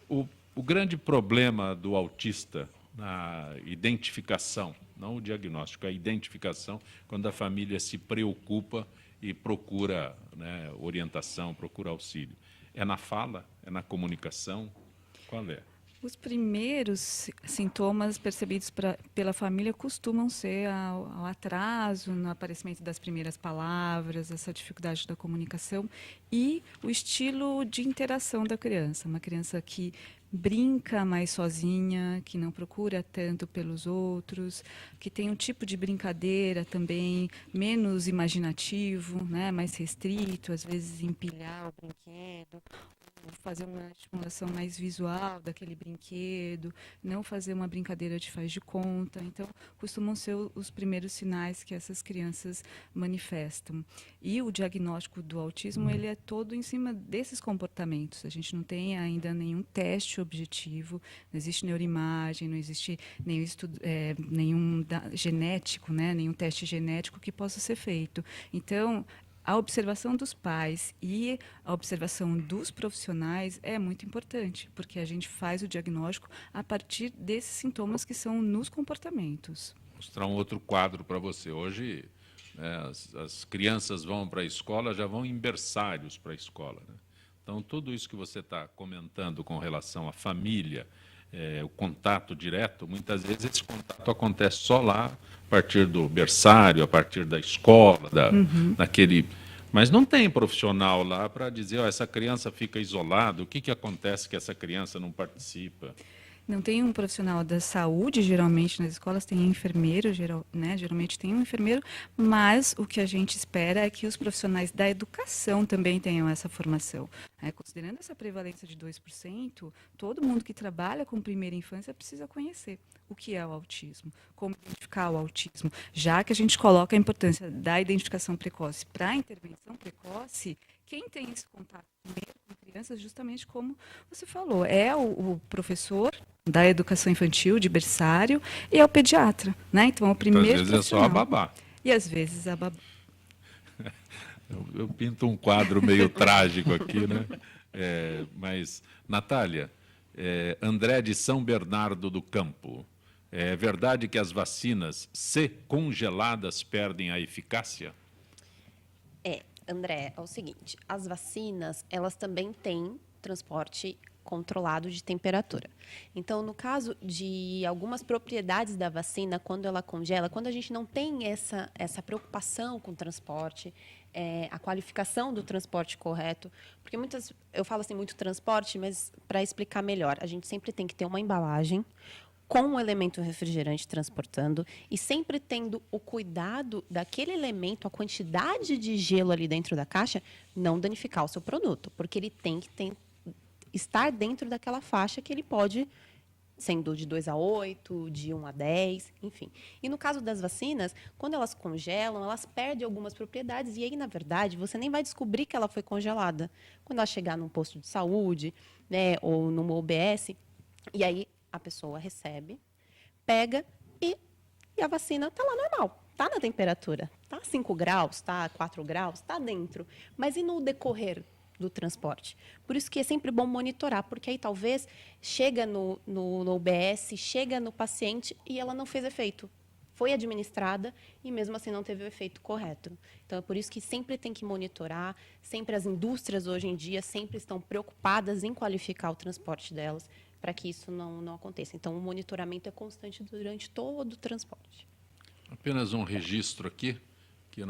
Speaker 1: O grande problema do autista na identificação, não o diagnóstico, a identificação, quando a família se preocupa e procura, né, orientação, procura auxílio. É na fala? É na comunicação? Qual é?
Speaker 4: Os primeiros sintomas percebidos pela família costumam ser o atraso no aparecimento das primeiras palavras, essa dificuldade da comunicação e o estilo de interação da criança. Uma criança que brinca mais sozinha, que não procura tanto pelos outros, que tem um tipo de brincadeira também menos imaginativo, né, mais restrito, às vezes empilhar o brinquedo, fazer uma estimulação mais visual daquele brinquedo, não fazer uma brincadeira de faz de conta. Então, costumam ser os primeiros sinais que essas crianças manifestam. E o diagnóstico do autismo, ele é todo em cima desses comportamentos. A gente não tem ainda nenhum teste objetivo, não existe neuroimagem, não existe nenhum estudo, genético, né? Nenhum teste genético que possa ser feito. Então, a observação dos pais e a observação dos profissionais é muito importante, porque a gente faz o diagnóstico a partir desses sintomas que são nos comportamentos.
Speaker 1: Vou mostrar um outro quadro para você. Hoje, né, as crianças vão para a escola, já vão em berçários para a escola, né? Então, tudo isso que você está comentando com relação à família, o contato direto, muitas vezes esse contato acontece só lá, a partir do berçário, a partir da escola, daquele... Mas não tem profissional lá para dizer, essa criança fica isolada, o que acontece que essa criança não participa?
Speaker 4: Não tem um profissional da saúde, geralmente nas escolas tem enfermeiro, geralmente tem um enfermeiro, mas o que a gente espera é que os profissionais da educação também tenham essa formação. Considerando essa prevalência de 2%, todo mundo que trabalha com primeira infância precisa conhecer o que é o autismo, como identificar o autismo, já que a gente coloca a importância da identificação precoce para a intervenção precoce. Quem tem esse contato primeiro com crianças, justamente como você falou, é o professor da educação infantil, de berçário, e é o pediatra, né? Então, é o primeiro
Speaker 1: às vezes é só a babá.
Speaker 4: E às vezes a babá.
Speaker 1: Eu pinto um quadro meio trágico aqui, né? Mas, Natália, André de São Bernardo do Campo, é verdade que as vacinas, se congeladas, perdem a eficácia?
Speaker 5: André, é o seguinte, as vacinas, elas também têm transporte controlado de temperatura. Então, no caso de algumas propriedades da vacina, quando ela congela, quando a gente não tem essa preocupação com o transporte, a qualificação do transporte correto, porque eu falo assim muito transporte, mas para explicar melhor, a gente sempre tem que ter uma embalagem com um elemento refrigerante transportando e sempre tendo o cuidado daquele elemento, a quantidade de gelo ali dentro da caixa, não danificar o seu produto, porque ele tem que estar dentro daquela faixa que ele pode, sendo de 2 a 8, de 1 a 10, enfim. E no caso das vacinas, quando elas congelam, elas perdem algumas propriedades e aí, na verdade, você nem vai descobrir que ela foi congelada. Quando ela chegar num posto de saúde, né, ou numa UBS, e aí a pessoa recebe, pega e a vacina está lá normal, está na temperatura, está 5 graus, está 4 graus, está dentro. Mas e no decorrer do transporte? Por isso que é sempre bom monitorar, porque aí talvez chega no UBS, chega no paciente e ela não fez efeito. Foi administrada e mesmo assim não teve o efeito correto. Então é por isso que sempre tem que monitorar, sempre as indústrias hoje em dia sempre estão preocupadas em qualificar o transporte delas, para que isso não aconteça. Então, o monitoramento é constante durante todo o transporte.
Speaker 1: Apenas um registro aqui, Aqui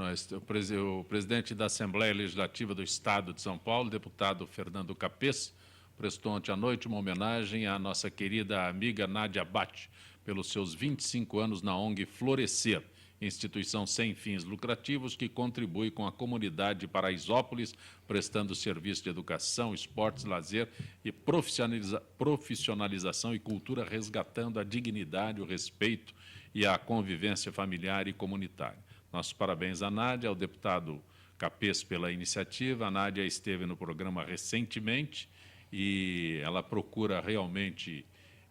Speaker 1: o presidente da Assembleia Legislativa do Estado de São Paulo, deputado Fernando Capês, prestou ontem à noite uma homenagem à nossa querida amiga Nádia Bate, pelos seus 25 anos na ONG Florescer, instituição sem fins lucrativos que contribui com a comunidade de Paraisópolis, prestando serviço de educação, esportes, lazer e profissionalização e cultura, resgatando a dignidade, o respeito e a convivência familiar e comunitária. Nossos parabéns à Nádia, ao deputado Capês pela iniciativa. A Nádia esteve no programa recentemente e ela procura realmente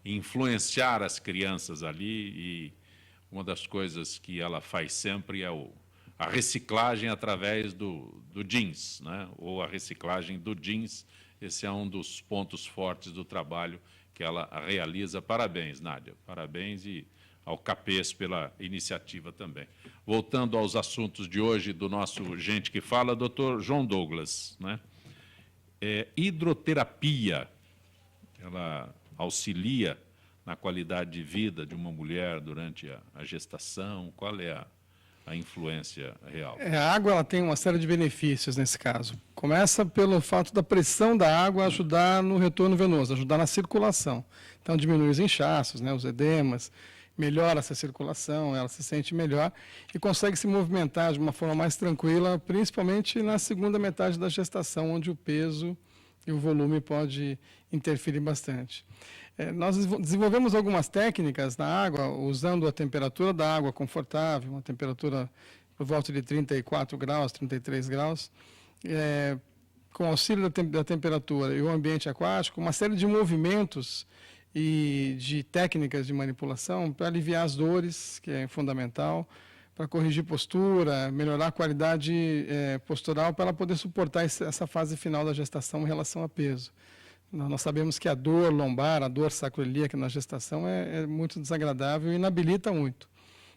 Speaker 1: influenciar as crianças ali, e uma das coisas que ela faz sempre é a reciclagem através do jeans, né? Ou a reciclagem do jeans. Esse é um dos pontos fortes do trabalho que ela realiza. Parabéns, Nádia. Parabéns, e ao Capês pela iniciativa também. Voltando aos assuntos de hoje do nosso Gente que Fala, doutor João Douglas, né? Hidroterapia, ela auxilia na qualidade de vida de uma mulher durante a gestação? Qual é a influência real?
Speaker 3: A água ela tem uma série de benefícios nesse caso. Começa pelo fato da pressão da água ajudar no retorno venoso, ajudar na circulação. Então, diminui os inchaços, né, os edemas, melhora essa circulação, ela se sente melhor e consegue se movimentar de uma forma mais tranquila, principalmente na segunda metade da gestação, onde o peso e o volume pode interferir bastante. Nós desenvolvemos algumas técnicas na água, usando a temperatura da água confortável, uma temperatura por volta de 34 graus, 33 graus, com auxílio da temperatura e o ambiente aquático, uma série de movimentos e de técnicas de manipulação para aliviar as dores, que é fundamental, para corrigir postura, melhorar a qualidade postural, para ela poder suportar essa fase final da gestação em relação a peso. Nós sabemos que a dor lombar, a dor sacroiliaca na gestação é muito desagradável e inabilita muito.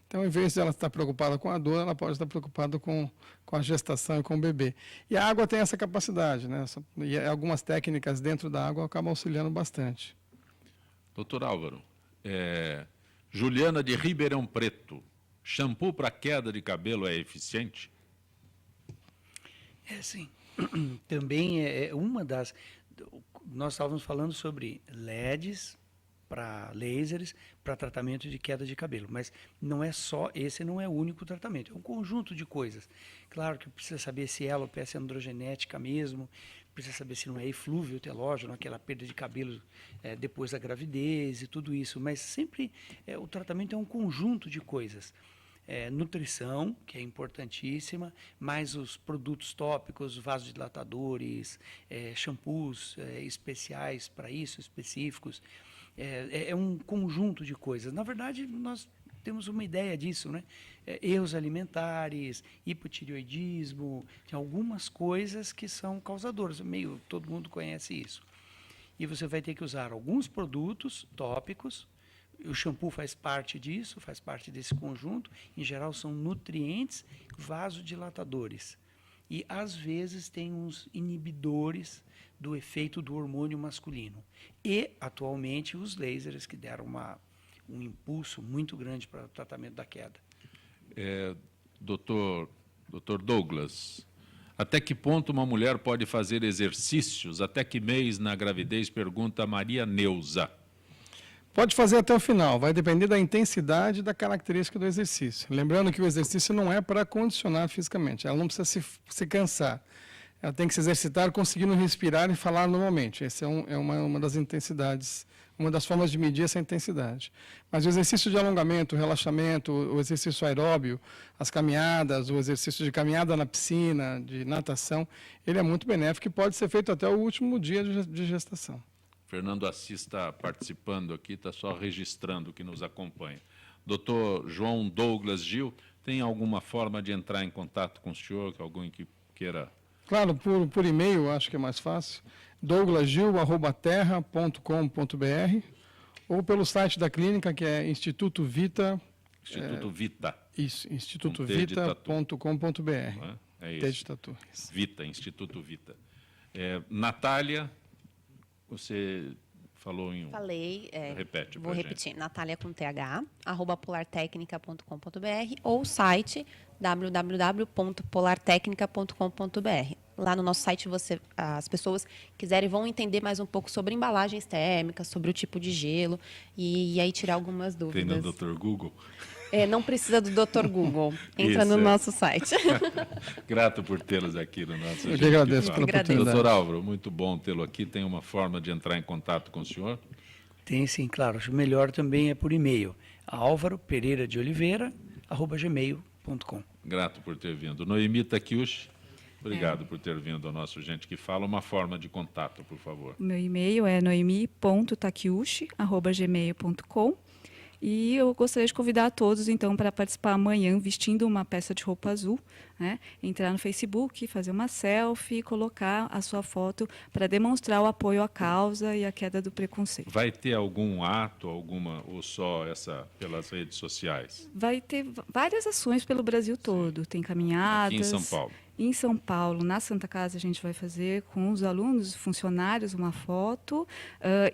Speaker 3: Então, em vez de ela estar preocupada com a dor, ela pode estar preocupada com a gestação e com o bebê. E a água tem essa capacidade, né? E algumas técnicas dentro da água acabam auxiliando bastante.
Speaker 1: Doutor Álvaro, Juliana de Ribeirão Preto, shampoo para queda de cabelo é eficiente?
Speaker 2: Sim. Também é uma das... Nós estávamos falando sobre LEDs para lasers, para tratamento de queda de cabelo, mas não é só, esse não é o único tratamento, é um conjunto de coisas. Claro que precisa saber se é alopecia androgenética mesmo, precisa saber se não é eflúvio telógeno, aquela perda de cabelo depois da gravidez e tudo isso, mas sempre o tratamento é um conjunto de coisas. Nutrição, que é importantíssima, mais os produtos tópicos, vasodilatadores, shampoos especiais para isso, específicos. É um conjunto de coisas. Na verdade, nós temos uma ideia disso, né? Erros alimentares, hipotireoidismo, tem algumas coisas que são causadoras. Todo mundo conhece isso. E você vai ter que usar alguns produtos tópicos. O shampoo faz parte disso, faz parte desse conjunto. Em geral, são nutrientes vasodilatadores. E, às vezes, tem uns inibidores do efeito do hormônio masculino. E, atualmente, os lasers, que deram um impulso muito grande para o tratamento da queda.
Speaker 1: Doutor Douglas, até que ponto uma mulher pode fazer exercícios? Até que mês na gravidez? Pergunta Maria Neuza.
Speaker 3: Pode fazer até o final, vai depender da intensidade e da característica do exercício. Lembrando que o exercício não é para condicionar fisicamente, ela não precisa se cansar. Ela tem que se exercitar conseguindo respirar e falar normalmente. Essa é uma das intensidades, uma das formas de medir essa intensidade. Mas o exercício de alongamento, o relaxamento, o exercício aeróbio, as caminhadas, o exercício de caminhada na piscina, de natação, ele é muito benéfico e pode ser feito até o último dia de gestação.
Speaker 1: Fernando Assis está participando aqui, está só registrando que nos acompanha. Doutor João Douglas Gil, tem alguma forma de entrar em contato com o senhor, que alguém que queira...
Speaker 3: Claro, por e-mail, acho que é mais fácil, douglasgil@terra.com.br ou pelo site da clínica, que é Instituto Vita.
Speaker 1: Instituto Vita.
Speaker 3: Isso, institutovita.com.br.
Speaker 1: É isso. Vita, Instituto Vita. Natália, você Falou em um.
Speaker 5: Falei,
Speaker 1: Repete
Speaker 5: vou
Speaker 1: pra gente.
Speaker 5: repetir, Natália com TH, @polartecnica.com.br ou o site www.polartecnica.com.br. Lá no nosso site, as pessoas quiserem vão entender mais um pouco sobre embalagens térmicas, sobre o tipo de gelo e aí tirar algumas
Speaker 1: Tem
Speaker 5: dúvidas.
Speaker 1: no Dr. Google.
Speaker 5: Não precisa do Dr. Google, entra
Speaker 1: Isso,
Speaker 5: no nosso site.
Speaker 1: Grato por tê-los aqui no nosso
Speaker 3: Eu
Speaker 1: Gente
Speaker 3: que agradeço
Speaker 1: Fala.
Speaker 3: pela oportunidade.
Speaker 1: Doutor Álvaro, muito bom tê-lo aqui. Tem uma forma de entrar em contato com o senhor?
Speaker 2: Tem sim, claro. Acho melhor também é por e-mail. alvaropereiradeoliveira@gmail.com.
Speaker 1: Grato por ter vindo. Noemi Takiushi, obrigado por ter vindo ao nosso Gente que Fala. Uma forma de contato, por favor.
Speaker 4: Meu e-mail é noemi.takiushi@gmail.com. E eu gostaria de convidar a todos, então, para participar amanhã vestindo uma peça de roupa azul, né? Entrar no Facebook, fazer uma selfie e colocar a sua foto para demonstrar o apoio à causa e a queda do preconceito.
Speaker 1: Vai ter algum ato, ou só pelas redes sociais?
Speaker 4: Vai ter várias ações pelo Brasil todo. Tem caminhadas.
Speaker 1: Aqui em São Paulo.
Speaker 4: Em São Paulo, na Santa Casa, a gente vai fazer com os alunos, funcionários, uma foto.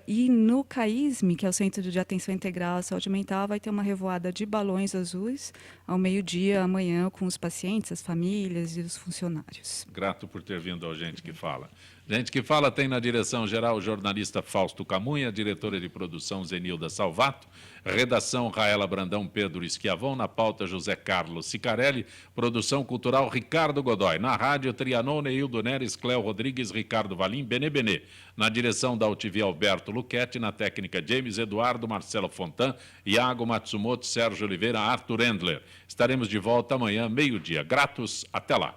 Speaker 4: E no CAISM, que é o Centro de Atenção Integral à Saúde Mental, vai ter uma revoada de balões azuis ao meio-dia, amanhã, com os pacientes, as famílias e os funcionários.
Speaker 1: Grato por ter vindo ao Gente que Fala. Gente que Fala tem na direção-geral o jornalista Fausto Camunha, diretora de produção Zenilda Salvato, redação Raela Brandão, Pedro Esquiavon, na pauta José Carlos Sicarelli, produção cultural Ricardo Godoy, na rádio Trianon, Neildo Neres, Cléo Rodrigues, Ricardo Valim, Benê, na direção da UTV Alberto Luquete, na técnica James Eduardo, Marcelo Fontan, Iago Matsumoto, Sérgio Oliveira, Arthur Endler. Estaremos de volta amanhã, meio-dia. Gratos, até lá.